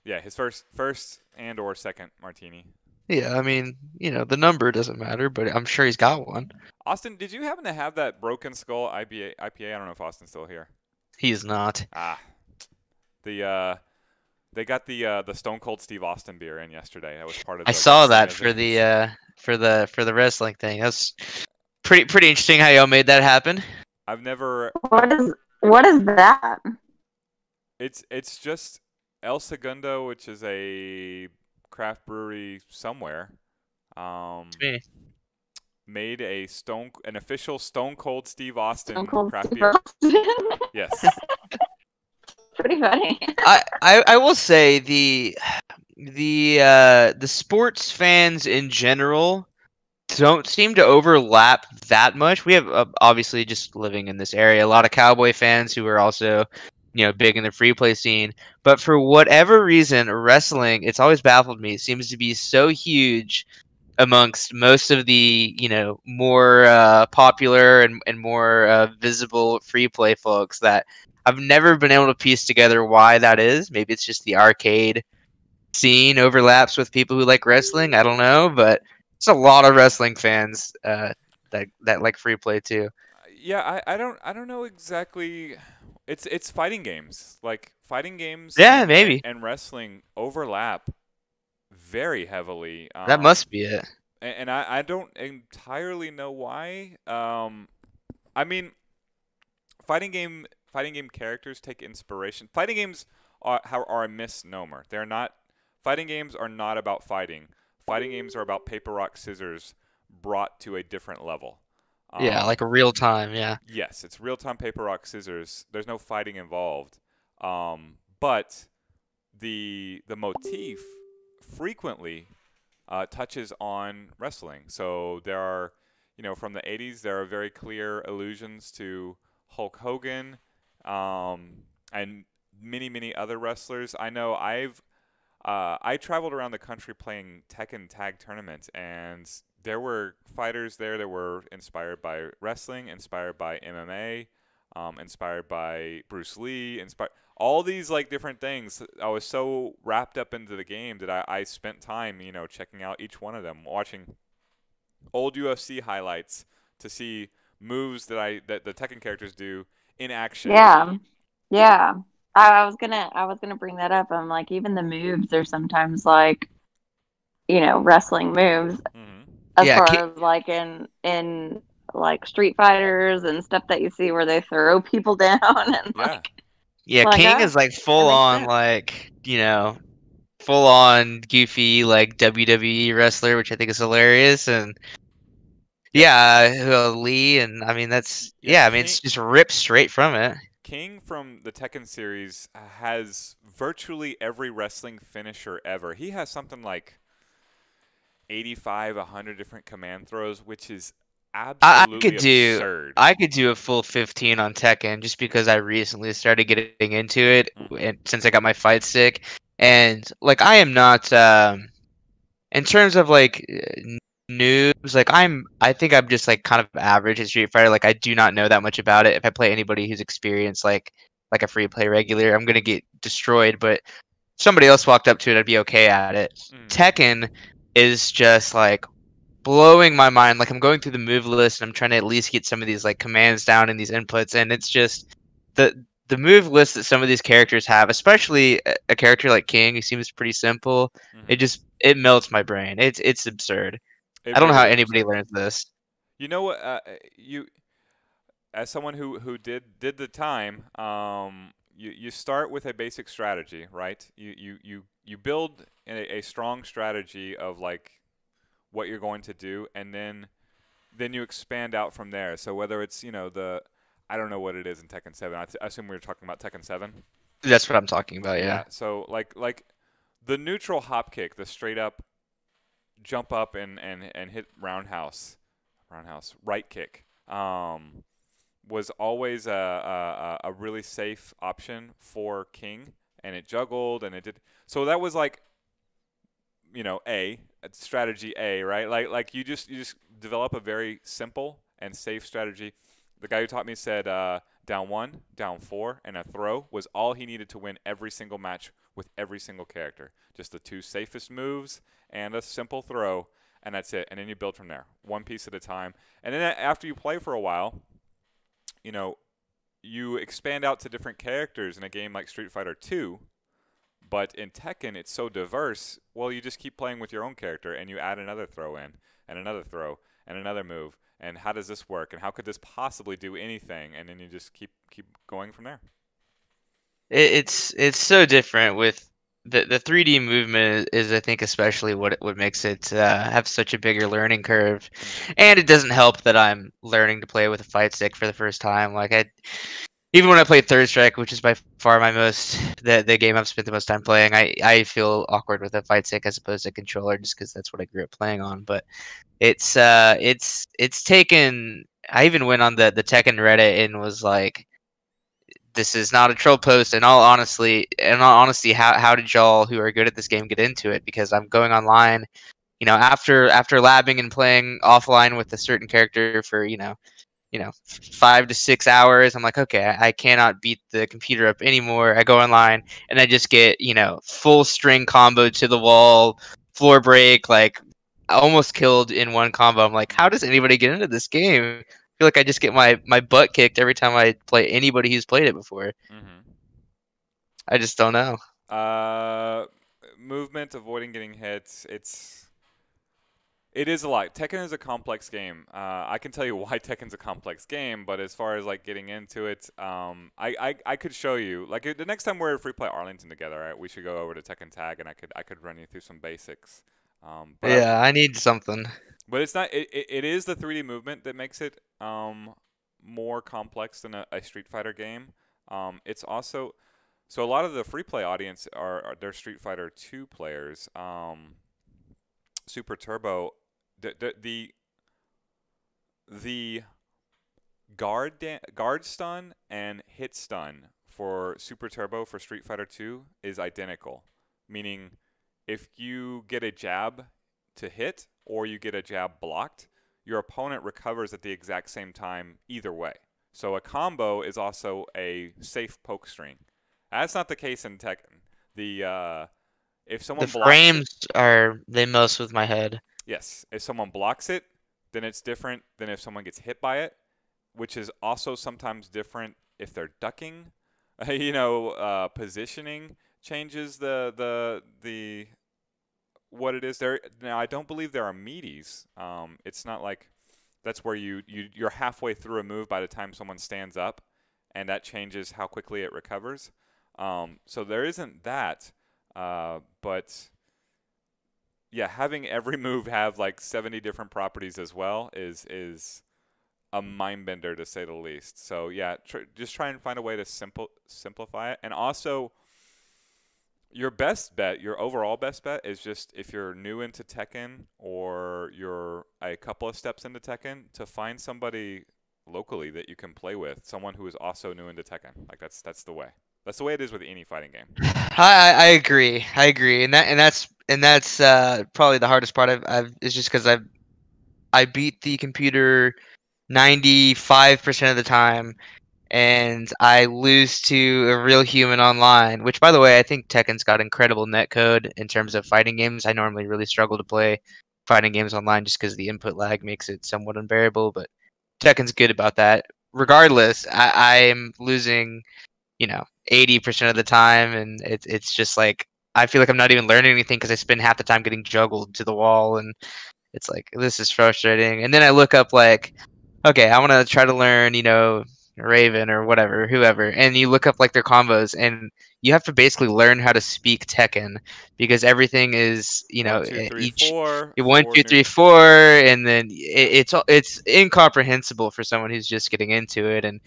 Speaker 1: Yeah, his first and or second martini.
Speaker 2: Yeah, I mean, the number doesn't matter, but I'm sure he's got one.
Speaker 1: Austin, did you happen to have that Broken Skull IPA? I don't know if Austin's still here.
Speaker 2: He's not.
Speaker 1: They got the Stone Cold Steve Austin beer in yesterday. That was part of.
Speaker 2: I saw that for the wrestling thing. That's pretty interesting how y'all made that happen.
Speaker 1: I've never.
Speaker 3: What is that?
Speaker 1: It's just El Segundo, which is a craft brewery somewhere. Made an official Stone Cold Steve Austin craft beer. Yes.
Speaker 3: Pretty funny.
Speaker 2: I will say the sports fans in general don't seem to overlap that much. We have obviously, just living in this area, a lot of Cowboy fans who are also big in the free play scene. But for whatever reason, wrestling, it's always baffled me. It seems to be so huge amongst most of the more popular and more visible free play folks that I've never been able to piece together why that is. Maybe it's just the arcade scene overlaps with people who like wrestling. I don't know, but it's a lot of wrestling fans that like free play too.
Speaker 1: Yeah, I don't know exactly. It's fighting games. Like fighting games.
Speaker 2: Yeah, maybe.
Speaker 1: And wrestling overlap very heavily.
Speaker 2: That must be it.
Speaker 1: And I don't entirely know why. I mean, fighting game characters take inspiration. Fighting games are a misnomer. They're not. Fighting games are not about fighting. Fighting games are about paper, rock, scissors brought to a different level.
Speaker 2: Yeah, like a real time. Yeah.
Speaker 1: Yes, it's real time paper, rock, scissors. There's no fighting involved. But the motif frequently touches on wrestling. So there are, from the 80s, there are very clear allusions to Hulk Hogan and many other wrestlers. I know I traveled around the country playing Tekken tag tournaments, and there were fighters there that were inspired by wrestling, inspired by MMA, inspired by Bruce Lee, all these like different things. I was so wrapped up into the game that I spent time, checking out each one of them, watching old UFC highlights to see moves that the Tekken characters do in action.
Speaker 3: Yeah. I was gonna bring that up. I'm like, even the moves are sometimes like, wrestling moves.
Speaker 1: Mm-hmm.
Speaker 3: As far as like in like Street Fighters and stuff that you see where they throw people down and
Speaker 2: King is like full on full on goofy like WWE wrestler, which I think is hilarious. And Lee, and I mean that's it's just ripped straight from it.
Speaker 1: King from the Tekken series has virtually every wrestling finisher ever. He has something like 85, 100 different command throws, which is absolutely absurd.
Speaker 2: I could do a full 15 on Tekken just because I recently started getting into it, and since I got my fight stick. And like I am not in terms of like noobs, like I think I'm just like kind of average at Street Fighter. Like I do not know that much about it. If I play anybody who's experienced like a free play regular, I'm gonna get destroyed. But if somebody else walked up to it, I'd be okay at it. Tekken is just like blowing my mind. Like I'm going through the move list and I'm trying to at least get some of these like commands down and these inputs, and it's just the move list that some of these characters have, especially a character like King who seems pretty simple. It melts my brain. It's absurd. I don't know how anybody learns this.
Speaker 1: You know what? You, as someone who did the time, you start with a basic strategy, right? You build a strong strategy of like what you're going to do, and then you expand out from there. So whether it's I don't know what it is in Tekken 7. I assume we were talking about Tekken 7.
Speaker 2: That's what I'm talking about. Yeah.
Speaker 1: So like the neutral hop kick, the straight up jump up and hit roundhouse right kick, was always a really safe option for king, and it juggled and it did. So that was like, strategy A, right? Like you just develop a very simple and safe strategy. The guy who taught me said down 1, down 4, and a throw was all he needed to win every single match with every single character. Just the 2 safest moves and a simple throw, and that's it. And then you build from there, one piece at a time. And then after you play for a while, you expand out to different characters in a game like Street Fighter 2. But in Tekken, it's so diverse. Well, you just keep playing with your own character, and you add another throw in, and another throw, and another move. And how does this work? And how could this possibly do anything? And then you just keep going from there.
Speaker 2: It's so different with the 3D movement is I think especially what makes it have such a bigger learning curve, and it doesn't help that I'm learning to play with a fight stick for the first time. Like even when I played Third Strike, which is by far the game I've spent the most time playing, I feel awkward with a fight stick as opposed to a controller just because that's what I grew up playing on. But it's taken. I even went on the Tekken Reddit and was like, this is not a troll post. In all honesty, how did y'all who are good at this game get into it? Because I'm going online, after labbing and playing offline with a certain character for 5 to 6 hours, I'm like, okay, I cannot beat the computer up anymore. I go online and I just get full string combo to the wall, floor break, like almost killed in one combo. I'm like, how does anybody get into this game? I feel like I just get my butt kicked every time I play anybody who's played it before. I just don't know.
Speaker 1: Movement, avoiding getting hit. It is a lot. Tekken is a complex game. I can tell you why Tekken's a complex game, but as far as like getting into it, I could show you. Like the next time we're at Free Play Arlington together, right, we should go over to Tekken Tag, and I could run you through some basics.
Speaker 2: Yeah, I need something.
Speaker 1: But it's not. It is the 3D movement that makes it more complex than a Street Fighter game. It's also so a lot of the free play audience are they're Street Fighter 2 players. Super Turbo, the guard stun and hit stun for Super Turbo for Street Fighter 2 is identical, meaning if you get a jab to hit or you get a jab blocked, your opponent recovers at the exact same time either way. So a combo is also a safe poke string. That's not the case in Tekken. If someone
Speaker 2: the frames are they mess with my head.
Speaker 1: Yes, if someone blocks it, then it's different than if someone gets hit by it, which is also sometimes different if they're ducking. Positioning changes the what it is there. Now I don't believe there are meaties. It's not like that's where you're halfway through a move by the time someone stands up, and that changes how quickly it recovers. So there isn't that, but yeah, having every move have like 70 different properties as well is a mind bender to say the least. So yeah, just try and find a way to simplify it, and also. Your best bet, your overall best bet, is just if you're new into Tekken or you're a couple of steps into Tekken, to find somebody locally that you can play with, someone who is also new into Tekken. Like that's the way. That's the way it is with any fighting game.
Speaker 2: I agree, and that's probably the hardest part. Is just because I beat the computer 95% of the time. And I lose to a real human online, which, by the way, I think Tekken's got incredible netcode in terms of fighting games. I normally really struggle to play fighting games online just because the input lag makes it somewhat unbearable, but Tekken's good about that. Regardless, I'm losing, 80% of the time, and it's just like I feel like I'm not even learning anything because I spend half the time getting juggled to the wall, and it's like this is frustrating. And then I look up like, okay, I want to try to learn, Raven or whatever, whoever, and you look up like their combos, and you have to basically learn how to speak Tekken because everything is
Speaker 1: 1, 2, 3,
Speaker 2: each
Speaker 1: 4,
Speaker 2: 1, 2, 3, 4, and then it's incomprehensible for someone who's just getting into it. And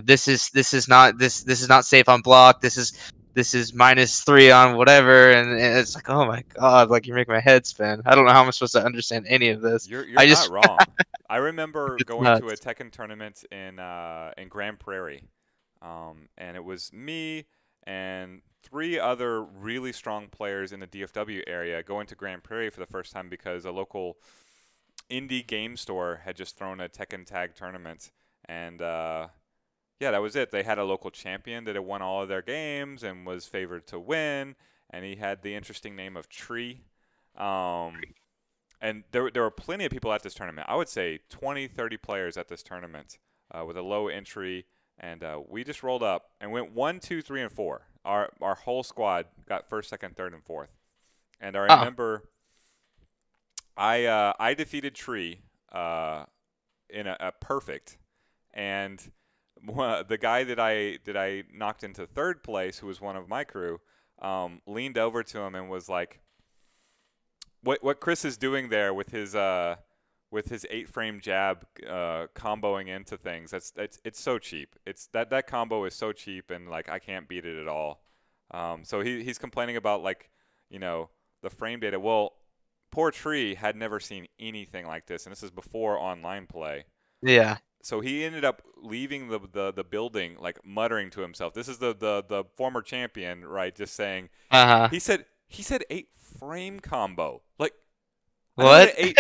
Speaker 2: this is not safe on block. This is this is -3 on whatever, and it's like, oh my god, like you make my head spin. I don't know how I'm supposed to understand any of this.
Speaker 1: You're
Speaker 2: I
Speaker 1: not
Speaker 2: just
Speaker 1: wrong. I remember
Speaker 2: it's
Speaker 1: going to a
Speaker 2: nuts.
Speaker 1: Tekken tournament in Grand Prairie, and it was me and 3 other really strong players in the DFW area going to Grand Prairie for the first time because a local indie game store had just thrown a Tekken Tag tournament, and yeah, that was it. They had a local champion that had won all of their games and was favored to win, and he had the interesting name of Tree. And there were plenty of people at this tournament. I would say 20, 30 players at this tournament with a low entry, and we just rolled up and went 1, 2, 3, and 4. Our whole squad got first, second, third, and fourth. And I remember I defeated Tree in a perfect, and the guy that I knocked into third place, who was one of my crew, leaned over to him and was like, "What Chris is doing there with his 8-frame jab comboing into things? It's so cheap. It's that combo is so cheap, and like I can't beat it at all." So he's complaining about like, you know, the frame data. Well, poor Tree had never seen anything like this, and this is before online play.
Speaker 2: Yeah.
Speaker 1: So he ended up leaving the building like muttering to himself. This is the former champion, right? Just saying. He said 8-frame combo. Like
Speaker 2: What?
Speaker 1: I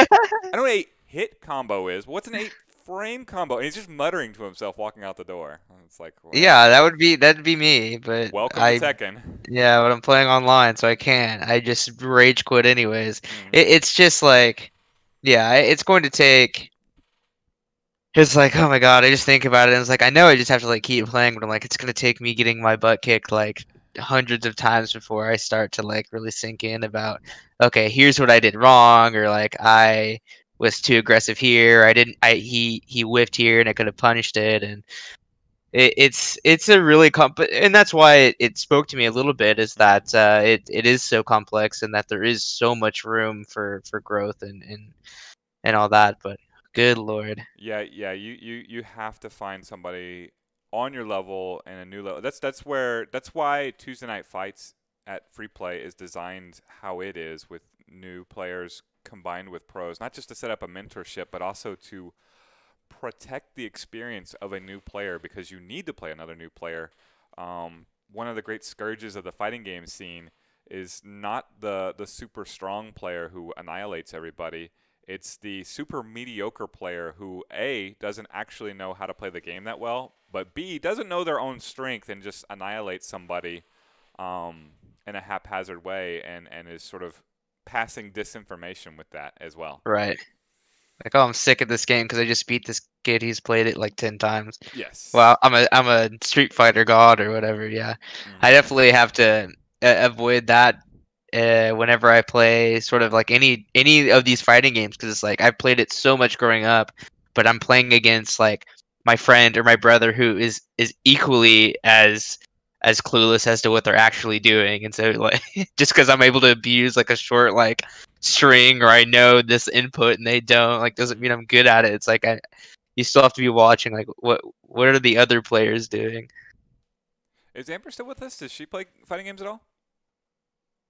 Speaker 1: know what 8-hit combo is. What's an 8-frame combo? And he's just muttering to himself walking out the door. It's like, well,
Speaker 2: Yeah, that'd be me, but
Speaker 1: welcome to Tekken.
Speaker 2: Yeah, but I'm playing online, so I can't. I just rage quit anyways.
Speaker 1: Mm.
Speaker 2: It's just like, yeah, it's going to take. It's like, oh my god, I just think about it, and it's like, I know I just have to like keep playing, but I'm like, it's gonna take me getting my butt kicked like hundreds of times before I start to like really sink in about, okay, here's what I did wrong, or like I was too aggressive here. He whiffed here, and I could have punished it, and it's a really and that's why it spoke to me a little bit, is that it is so complex, and that there is so much room for growth and all that, but good lord.
Speaker 1: Yeah, you have to find somebody on your level and a new level. That's why Tuesday Night Fights at Free Play is designed how it is, with new players combined with pros, not just to set up a mentorship, but also to protect the experience of a new player, because you need to play another new player. One of the great scourges of the fighting game scene is not the super strong player who annihilates everybody. It's the super mediocre player who, A, doesn't actually know how to play the game that well, but B, doesn't know their own strength and just annihilates somebody in a haphazard way, and is sort of passing disinformation with that as well.
Speaker 2: Right. Like, oh, I'm sick of this game because I just beat this kid. He's played it like 10 times.
Speaker 1: Yes.
Speaker 2: Well, I'm a Street Fighter god or whatever. Yeah, I definitely have to avoid that whenever I play sort of like any of these fighting games, because it's like I've played it so much growing up, but I'm playing against like my friend or my brother who is equally as clueless as to what they're actually doing, and so like just because I'm able to abuse like a short like string, or I know this input and they don't, like, doesn't mean I'm good at it. It's like you still have to be watching like what are the other players doing.
Speaker 1: Is Amber still with us? Does she play fighting games at all?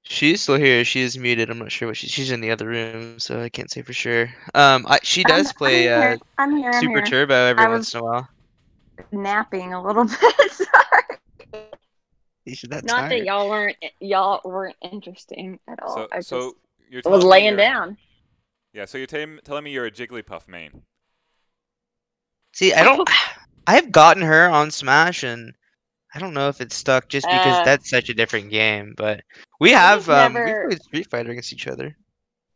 Speaker 2: She's still here. She is muted. I'm not sure what she's in the other room, so I can't say for sure. She does play
Speaker 3: I'm here.
Speaker 2: Super Turbo every
Speaker 3: I was
Speaker 2: once in a while.
Speaker 3: napping a little bit. Sorry. Not that y'all weren't interesting at all.
Speaker 1: So you're
Speaker 3: I was laying down.
Speaker 1: Yeah, so you're telling me you're a Jigglypuff main.
Speaker 2: See, I have gotten her on Smash, and I don't know if it's stuck just because that's such a different game. But we have we played Street Fighter against each other.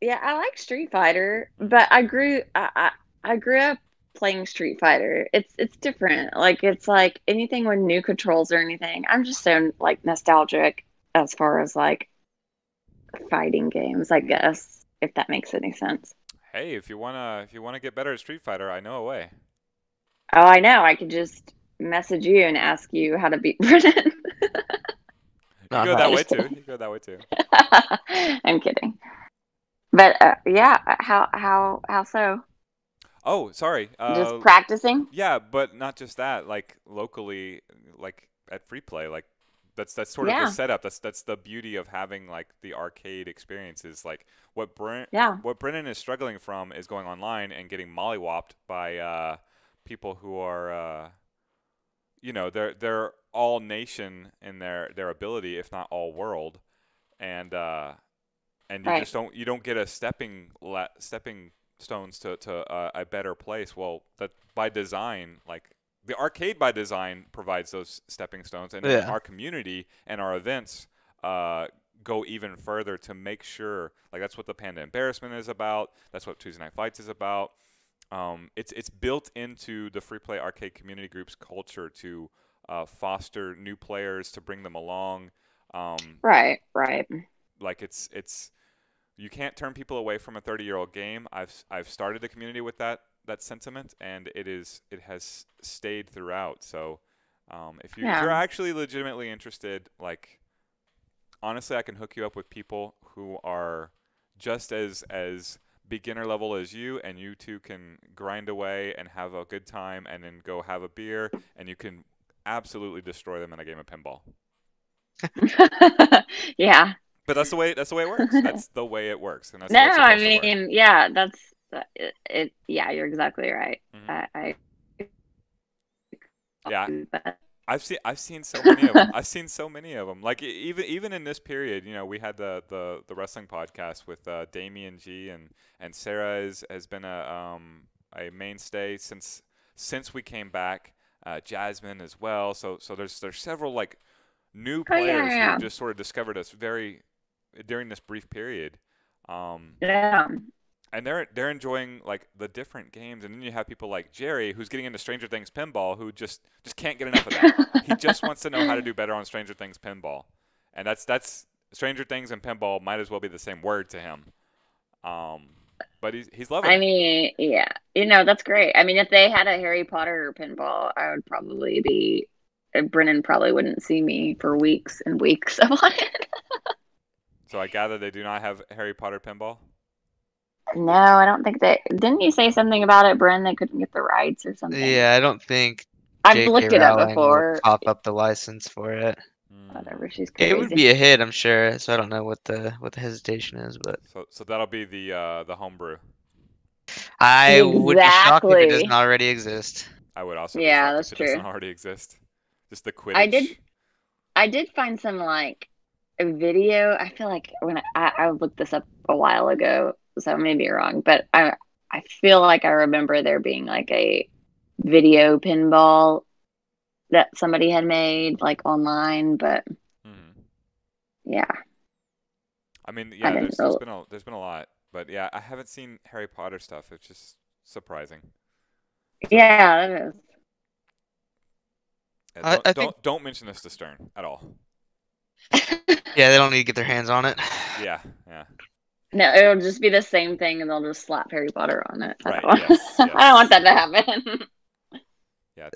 Speaker 3: Yeah, I like Street Fighter, but I grew up playing Street Fighter. It's different. Like, it's like anything with new controls or anything. I'm just so like nostalgic as far as like fighting games, I guess, if that makes any sense.
Speaker 1: Hey, if you wanna get better at Street Fighter, I know a way.
Speaker 3: Oh, I know. I could just message you and ask you how to beat Brennan.
Speaker 1: You go that way too. You go that way too.
Speaker 3: I'm kidding. But yeah, how so?
Speaker 1: Oh, sorry.
Speaker 3: Just practicing?
Speaker 1: Yeah, but not just that. Like locally, like at Free Play, like That's sort of the setup. That's the beauty of having like the arcade experiences. Like what Brennan is struggling from is going online and getting mollywopped by people who are they're all nation in their ability, if not all world, and you don't get a stepping stones to a better place. Well, that by design, like the arcade by design provides those stepping stones, and then our community and our events go even further to make sure, like that's what the Panda Embarrassment is about. That's what Tuesday Night Fights is about. It's built into the free play arcade community group's culture to foster new players, to bring them along.
Speaker 3: Right.
Speaker 1: Like it's you can't turn people away from a 30-year-old game. I've started a community with that sentiment, and it has stayed throughout. So if you're actually legitimately interested, like honestly, I can hook you up with people who are just as beginner level as you, and you two can grind away and have a good time, and then go have a beer, and you can absolutely destroy them in a game of pinball.
Speaker 3: Yeah.
Speaker 1: But that's the way it works. That's the way it works, and that's
Speaker 3: No,
Speaker 1: the way it's
Speaker 3: I
Speaker 1: supposed to
Speaker 3: mean,
Speaker 1: work.
Speaker 3: yeah, that's it. Yeah, you're exactly right.
Speaker 1: Mhm.
Speaker 3: I
Speaker 1: Yeah, I've seen so many of them. I've seen so many of them. Like even in this period, we had the wrestling podcast with Damien G, and Sarah has been a mainstay since we came back. Jasmine as well. So there's several like new players who have just sort of discovered us during this brief period.
Speaker 3: Yeah.
Speaker 1: And they're enjoying like the different games, and then you have people like Jerry, who's getting into Stranger Things pinball, who just can't get enough of that. He just wants to know how to do better on Stranger Things pinball, and that's Stranger Things and pinball might as well be the same word to him. But he's loving it.
Speaker 3: I mean, yeah, that's great. I mean, if they had a Harry Potter pinball, I would probably be. Brennan probably wouldn't see me for weeks and weeks on it.
Speaker 1: So I gather they do not have Harry Potter pinball.
Speaker 3: No, I don't think they. Didn't you say something about it, Bren? They couldn't get the rights or something.
Speaker 2: Yeah, I don't think
Speaker 3: I've
Speaker 2: J.K.
Speaker 3: looked it up
Speaker 2: Rowling
Speaker 3: before.
Speaker 2: would pop up the license for it.
Speaker 3: Whatever, she's crazy.
Speaker 2: It would be a hit, I'm sure. So I don't know what the hesitation is, but
Speaker 1: so that'll be the homebrew.
Speaker 2: I would be shocked if it doesn't already exist.
Speaker 1: I would also be shocked if it doesn't
Speaker 3: true.
Speaker 1: already exist. Just the Quidditch.
Speaker 3: I did find some like a video. I feel like when I looked this up a while ago, so I may be wrong, but I feel like I remember there being like a video pinball that somebody had made like online, but yeah.
Speaker 1: I mean, yeah, there's been a lot, but yeah, I haven't seen Harry Potter stuff. It's just surprising.
Speaker 3: Yeah, that is.
Speaker 1: Yeah, don't mention this to Stern at all.
Speaker 2: Yeah, they don't need to get their hands on it.
Speaker 1: Yeah.
Speaker 3: No, it'll just be the same thing, and they'll just slap Harry Potter on it.
Speaker 1: Right.
Speaker 3: Yes. I don't want that to happen.
Speaker 1: Yeah.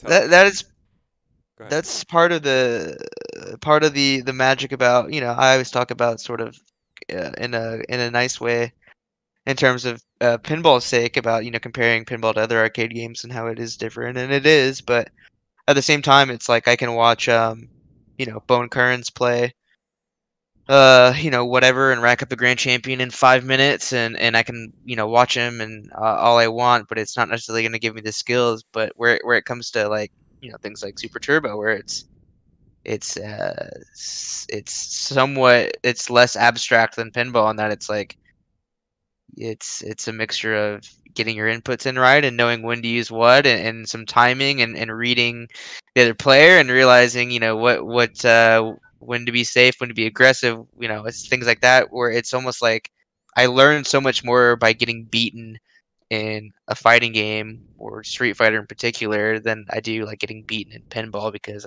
Speaker 2: That's part of the magic about, I always talk about sort of in a nice way in terms of pinball's sake about, comparing pinball to other arcade games and how it is different, and it is, but at the same time it's like I can watch Bone Currens play whatever and rack up a grand champion in 5 minutes, and I can watch him and all I want, but it's not necessarily going to give me the skills. But where it comes to like things like Super Turbo, where it's less abstract than pinball in that it's like it's a mixture of getting your inputs in right and knowing when to use what, and some timing and reading the other player and realizing when to be safe, when to be aggressive, it's things like that where it's almost like I learned so much more by getting beaten in a fighting game or Street Fighter in particular than I do like getting beaten in pinball, because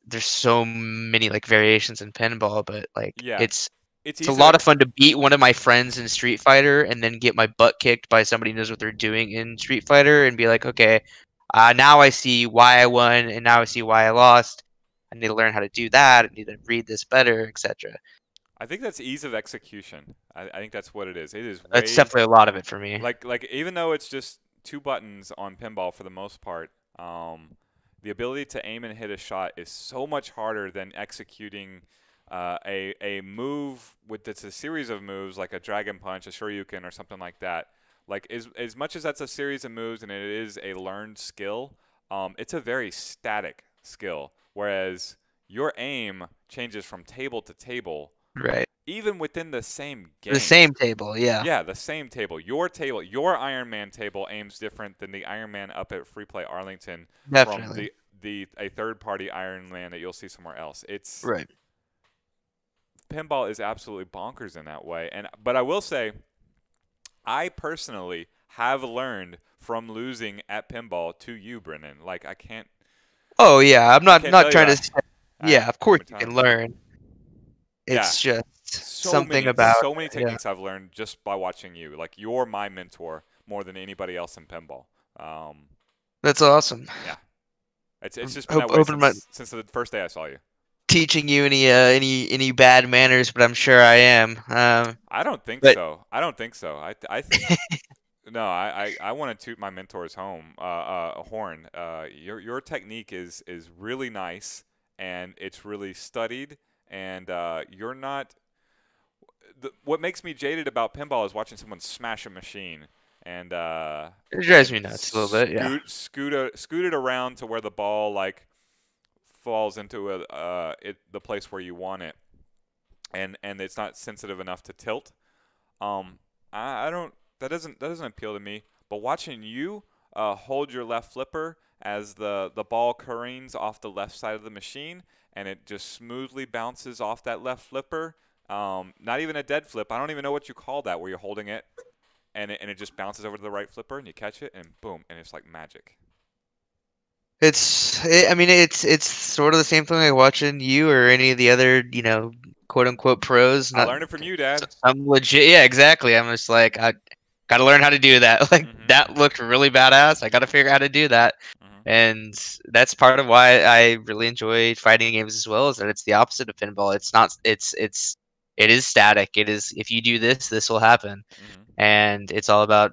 Speaker 2: there's so many like variations in pinball, but like it's a lot of fun to beat one of my friends in Street Fighter and then get my butt kicked by somebody who knows what they're doing in Street Fighter and be like, okay, now I see why I won and now I see why I lost. I need to learn how to do that. I need to read this better, etc.
Speaker 1: I think that's ease of execution. I think that's what it is. It is.
Speaker 2: That's definitely a lot of it for me.
Speaker 1: Like even though it's just 2 buttons on pinball for the most part, the ability to aim and hit a shot is so much harder than executing a move with it's a series of moves like a dragon punch, a shoryuken, or something like that. Like as much as that's a series of moves and it is a learned skill, it's a very static skill. Whereas your aim changes from table to table,
Speaker 2: Right.
Speaker 1: even within the same game.
Speaker 2: The same table, yeah.
Speaker 1: Yeah, the same table. Your Iron Man table aims different than the Iron Man up at Free Play Arlington
Speaker 2: Definitely.
Speaker 1: from a third-party Iron Man that you'll see somewhere else. It's
Speaker 2: Right.
Speaker 1: Pinball is absolutely bonkers in that way. But I will say, I personally have learned from losing at pinball to you, Brennan. Like I can't.
Speaker 2: Oh yeah, I'm not
Speaker 1: can't tell you
Speaker 2: trying to.
Speaker 1: that.
Speaker 2: Yeah, of course you
Speaker 1: Times.
Speaker 2: can learn. It's just something about
Speaker 1: so many techniques I've learned just by watching you. Like you're my mentor more than anybody else in pinball.
Speaker 2: That's awesome.
Speaker 1: Yeah, it's just been that way since the first day I saw you.
Speaker 2: Teaching you any bad manners, but I'm sure I am.
Speaker 1: I don't think so. I don't think so. I think no. I want to toot my mentor's horn. Your technique is really nice and it's really studied. And you're not. What makes me jaded about pinball is watching someone smash a machine and
Speaker 2: it drives me nuts a little bit. Yeah.
Speaker 1: Scoot it around to where the ball like falls into the place where you want it, and it's not sensitive enough to tilt. I don't. That doesn't appeal to me. But watching you hold your left flipper as the ball careens off the left side of the machine, and it just smoothly bounces off that left flipper. Not even a dead flip. I don't even know what you call that, where you're holding it, and it just bounces over to the right flipper, and you catch it, and boom, and it's like magic.
Speaker 2: It's sort of the same thing like watching you or any of the other, quote unquote pros.
Speaker 1: I learned it from you, Dad.
Speaker 2: I'm legit. Yeah, exactly. I'm just like, I got to learn how to do that. Like that looked really badass. I got to figure out how to do that. And that's part of why I really enjoy fighting games as well, is that it's the opposite of pinball. It's not. It is static. It is, if you do this, this will happen, and it's all about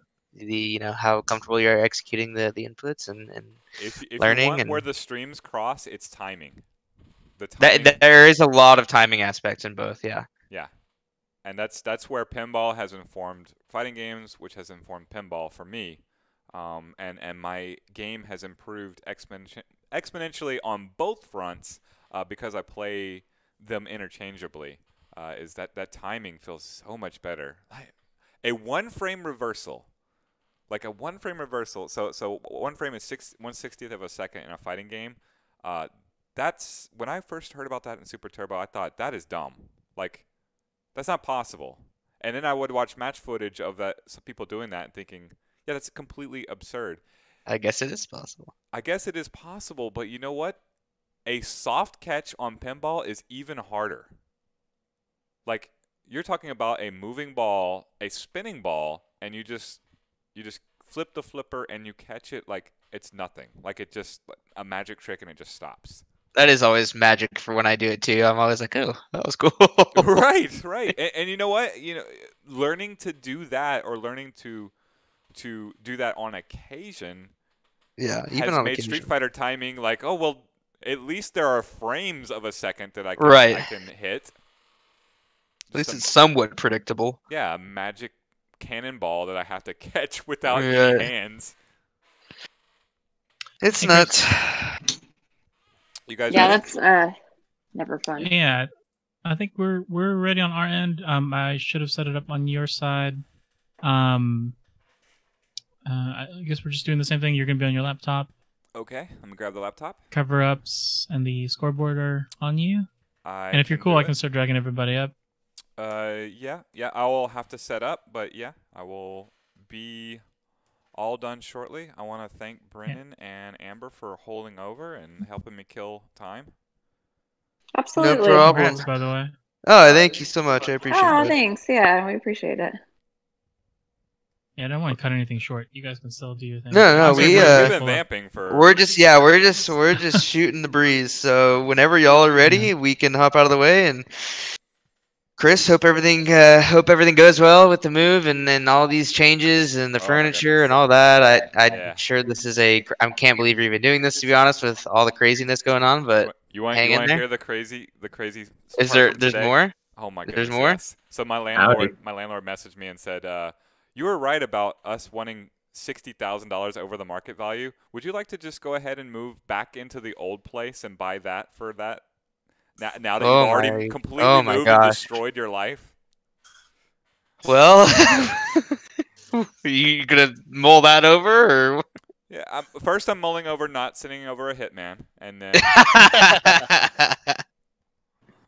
Speaker 2: how comfortable you're executing the inputs and
Speaker 1: if
Speaker 2: learning.
Speaker 1: You want
Speaker 2: and
Speaker 1: where the streams cross, it's timing. The timing.
Speaker 2: There is a lot of timing aspects in both. Yeah.
Speaker 1: Yeah, and that's where pinball has informed fighting games, which has informed pinball for me. And my game has improved exponentially on both fronts because I play them interchangeably. Is that timing feels so much better. A one-frame reversal, like a one-frame reversal. So one frame is 1/60th of a second in a fighting game. That's when I first heard about that in Super Turbo. I thought that is dumb. Like that's not possible. And then I would watch match footage of some people doing that and thinking, yeah, that's completely absurd.
Speaker 2: I guess it is possible.
Speaker 1: I guess it is possible, but you know what? A soft catch on pinball is even harder. Like you're talking about a moving ball, a spinning ball, and you just flip the flipper and you catch it like it's nothing. Like it just a magic trick and it just stops.
Speaker 2: That is always magic for when I do it too. I'm always like, oh, that was cool.
Speaker 1: Right. And you know what? Learning to do that or learning to do that on occasion,
Speaker 2: even
Speaker 1: has
Speaker 2: on
Speaker 1: made
Speaker 2: occasion.
Speaker 1: Street Fighter timing like, oh well, at least there are frames of a second that I can hit.
Speaker 2: At least it's somewhat predictable.
Speaker 1: Yeah, a magic cannonball that I have to catch without any hands.
Speaker 2: It's nuts.
Speaker 1: You guys?
Speaker 3: Yeah,
Speaker 1: ready?
Speaker 3: that's never fun.
Speaker 7: Yeah, I think we're ready on our end. I should have set it up on your side. I guess we're just doing the same thing. You're gonna be on your laptop.
Speaker 1: Okay, I'm gonna grab the laptop.
Speaker 7: Cover ups and the scoreboard are on you. And if you're cool, I can start dragging everybody up.
Speaker 1: Yeah. I will have to set up, but yeah, I will be all done shortly. I want to thank Brennan and Amber for holding over and helping me kill time.
Speaker 3: Absolutely.
Speaker 2: No problem.
Speaker 7: Congrats, by the way.
Speaker 2: Oh, thank you so much. I appreciate it.
Speaker 3: Thanks. Yeah, we appreciate it.
Speaker 7: Yeah, I don't want to cut anything short. You guys can still do your thing.
Speaker 2: No,
Speaker 1: We've been vamping for.
Speaker 2: We're just shooting the breeze. So whenever y'all are ready, we can hop out of the way and Chris, hope everything goes well with the move and all these changes and the furniture and all that. I'm sure this is I can't believe you're even doing this, to be honest, with all the craziness going on. But
Speaker 1: you want
Speaker 2: to
Speaker 1: hear the crazy?
Speaker 2: Is there's more?
Speaker 1: Oh my goodness!
Speaker 2: There's more.
Speaker 1: Yes. So my landlord messaged me and said, "You were right about us wanting $60,000 over the market value. Would you like to just go ahead and move back into the old place and buy that for that? Now that you've already completely moved and destroyed your life."
Speaker 2: Well, are you gonna mull that over, or?
Speaker 1: Yeah. First, I'm mulling over not sending over a hitman, and then.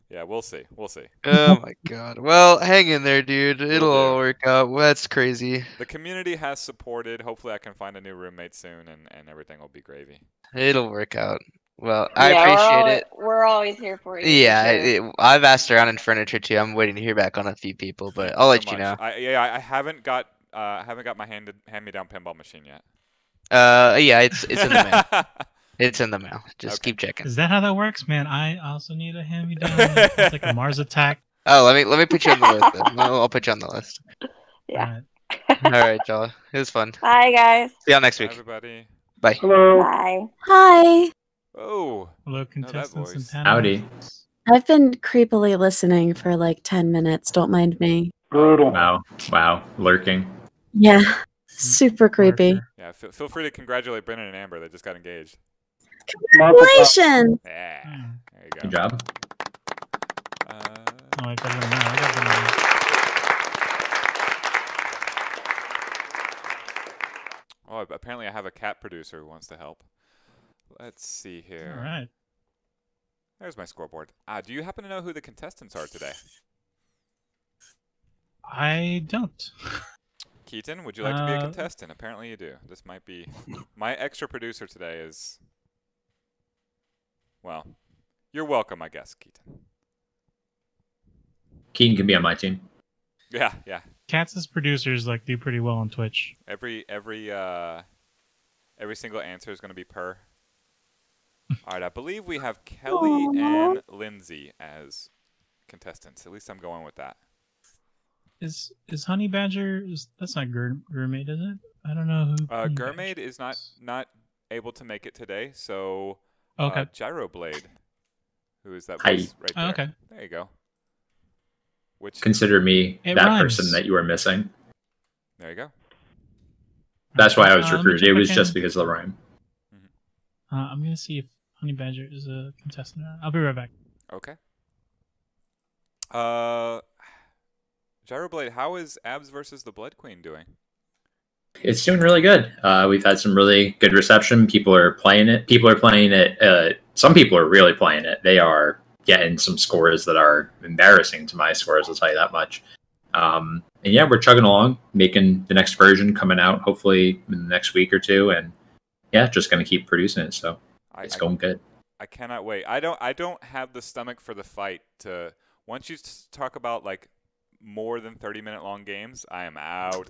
Speaker 1: Yeah, we'll see. We'll see.
Speaker 2: Oh my god. Well, hang in there, dude. It'll all work out. Well, that's crazy.
Speaker 1: The community has supported. Hopefully I can find a new roommate soon and everything will be gravy.
Speaker 2: It'll work out. Well, I appreciate it.
Speaker 3: We're always here for you.
Speaker 2: Yeah, I've asked around in furniture too. I'm waiting to hear back on a few people, but I'll let you know.
Speaker 1: I haven't got my hand-me-down pinball machine yet.
Speaker 2: Yeah, it's in the mail. It's in the mail. Just keep checking.
Speaker 7: Is that how that works, man? I also need a hand-me-down. It's like a Mars attack.
Speaker 2: Oh, let me put you on the list. Then. I'll put you on the list.
Speaker 3: Yeah.
Speaker 2: All right, y'all. It was fun.
Speaker 3: Bye, guys.
Speaker 2: See y'all next week.
Speaker 1: Bye, everybody.
Speaker 2: Bye.
Speaker 4: Hello.
Speaker 3: Bye.
Speaker 8: Hi.
Speaker 1: Oh.
Speaker 7: Hello, contestants and panelists.
Speaker 9: Howdy.
Speaker 8: I've been creepily listening for like 10 minutes. Don't mind me.
Speaker 4: Brutal.
Speaker 9: Wow. Lurking.
Speaker 8: Yeah. Super creepy.
Speaker 1: Yeah, feel free to congratulate Brennan and Amber. They just got engaged.
Speaker 8: Congratulations!
Speaker 1: Yeah. There you go.
Speaker 9: Good job.
Speaker 7: I got them now.
Speaker 1: Oh, apparently I have a cat producer who wants to help. Let's see here.
Speaker 7: All right.
Speaker 1: There's my scoreboard. Do you happen to know who the contestants are today?
Speaker 7: I don't.
Speaker 1: Keaton, would you like to be a contestant? Apparently you do. This might be... My extra producer today is... Well, you're welcome, I guess, Keaton.
Speaker 9: Keaton can be on my team.
Speaker 1: Yeah.
Speaker 7: Katz's producers do pretty well on Twitch.
Speaker 1: Every single answer is going to be per. All right, I believe we have Kelly and Lindsay as contestants. At least I'm going with that.
Speaker 7: Is Honey Badger? That's not Gourmet, is it? I don't know who.
Speaker 1: Gourmet is not able to make it today, so Gyro Blade, who is that voice right there?
Speaker 7: Okay,
Speaker 1: there you go.
Speaker 9: Consider me that person that you were missing.
Speaker 1: There you go.
Speaker 9: That's why I was recruited. It was just because of the rhyme.
Speaker 7: I'm gonna see if Honey Badger is a contestant. I'll be right back.
Speaker 1: Okay. Gyroblade, how is Abs versus the Blood Queen doing?
Speaker 9: It's doing really good. We've had some really good reception. People are playing it. Some people are really playing it. They are getting some scores that are embarrassing to my scores, I'll tell you that much. And yeah, we're chugging along, making the next version coming out hopefully in the next week or two. And yeah, just going to keep producing it. So it's going good.
Speaker 1: I cannot wait. I don't have the stomach for the fight to, once you talk about more than 30-minute long games, I am out.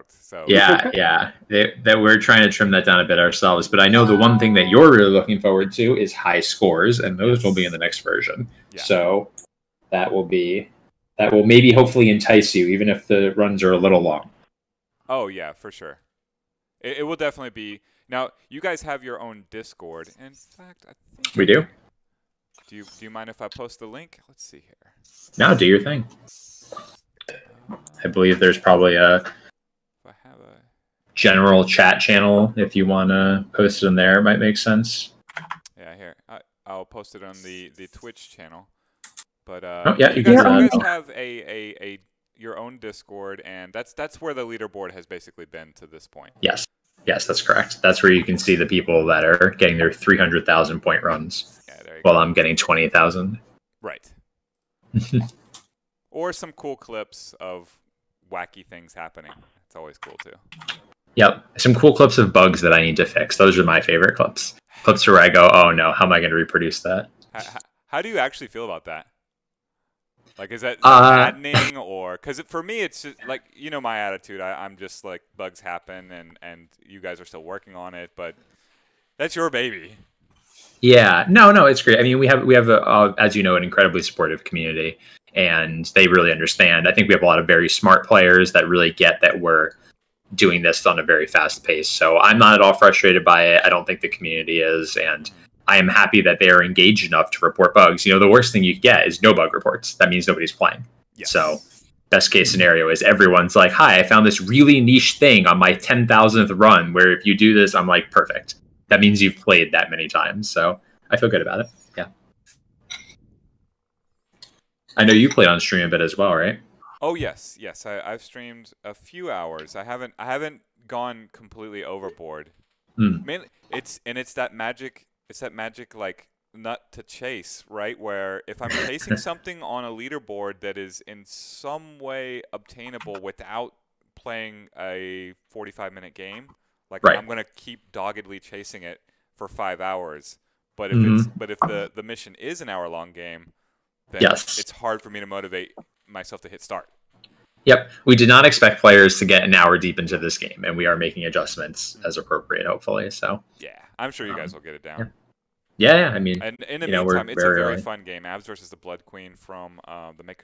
Speaker 1: So
Speaker 9: yeah, that we're trying to trim that down a bit ourselves. But I know the one thing that you're really looking forward to is high scores, and those will be in the next version. Yeah. So that will maybe hopefully entice you, even if the runs are a little long.
Speaker 1: Oh yeah, for sure. It will definitely be. Now you guys have your own Discord. In fact, I think
Speaker 9: we do.
Speaker 1: Do you mind if I post the link? Let's see here.
Speaker 9: No, do your thing. I believe there's probably a general chat channel. If you want to post it in there, it might make sense.
Speaker 1: Yeah, here. I'll post it on the Twitch channel. But
Speaker 9: you
Speaker 1: guys have your own Discord, and that's where the leaderboard has basically been to this point.
Speaker 9: Yes, that's correct. That's where you can see the people that are getting their 300,000 point runs. Yeah, there you go. I'm getting 20,000.
Speaker 1: Right. Or some cool clips of wacky things happening. It's always cool, too.
Speaker 9: Yep. Some cool clips of bugs that I need to fix. Those are my favorite clips. Clips where I go, oh no, how am I going to reproduce that?
Speaker 1: How do you actually feel about that? Is that maddening or... Because for me, it's just, my attitude. I'm just bugs happen and you guys are still working on it, but that's your baby.
Speaker 9: Yeah, no, it's great. I mean, we have as you know, an incredibly supportive community, and they really understand. I think we have a lot of very smart players that really get that we're doing this on a very fast pace. So I'm not at all frustrated by it. I don't think the community is, and I am happy that they are engaged enough to report bugs. The worst thing you could get is no bug reports. That means nobody's playing. Yes. So best case scenario is everyone's like, hi, I found this really niche thing on my 10,000th run where if you do this, I'm like, perfect. That means you've played that many times. So I feel good about it. Yeah. I know you played on stream a bit as well, right?
Speaker 1: Oh yes, I've streamed a few hours. I haven't gone completely overboard. Mainly, it's that magic. It's that magic like nut to chase, right? Where if I'm chasing something on a leaderboard that is in some way obtainable without playing a 45-minute game, like I'm gonna keep doggedly chasing it for 5 hours. But if the mission is an hour-long game, then it's hard for me to motivate myself to hit start.
Speaker 9: Yep. We did not expect players to get an hour deep into this game, and we are making adjustments as appropriate, hopefully. So
Speaker 1: yeah, I'm sure you guys will get it down.
Speaker 9: Yeah, I mean,
Speaker 1: and in the meantime, it's a very fun game. Abs versus the Blood Queen from the makers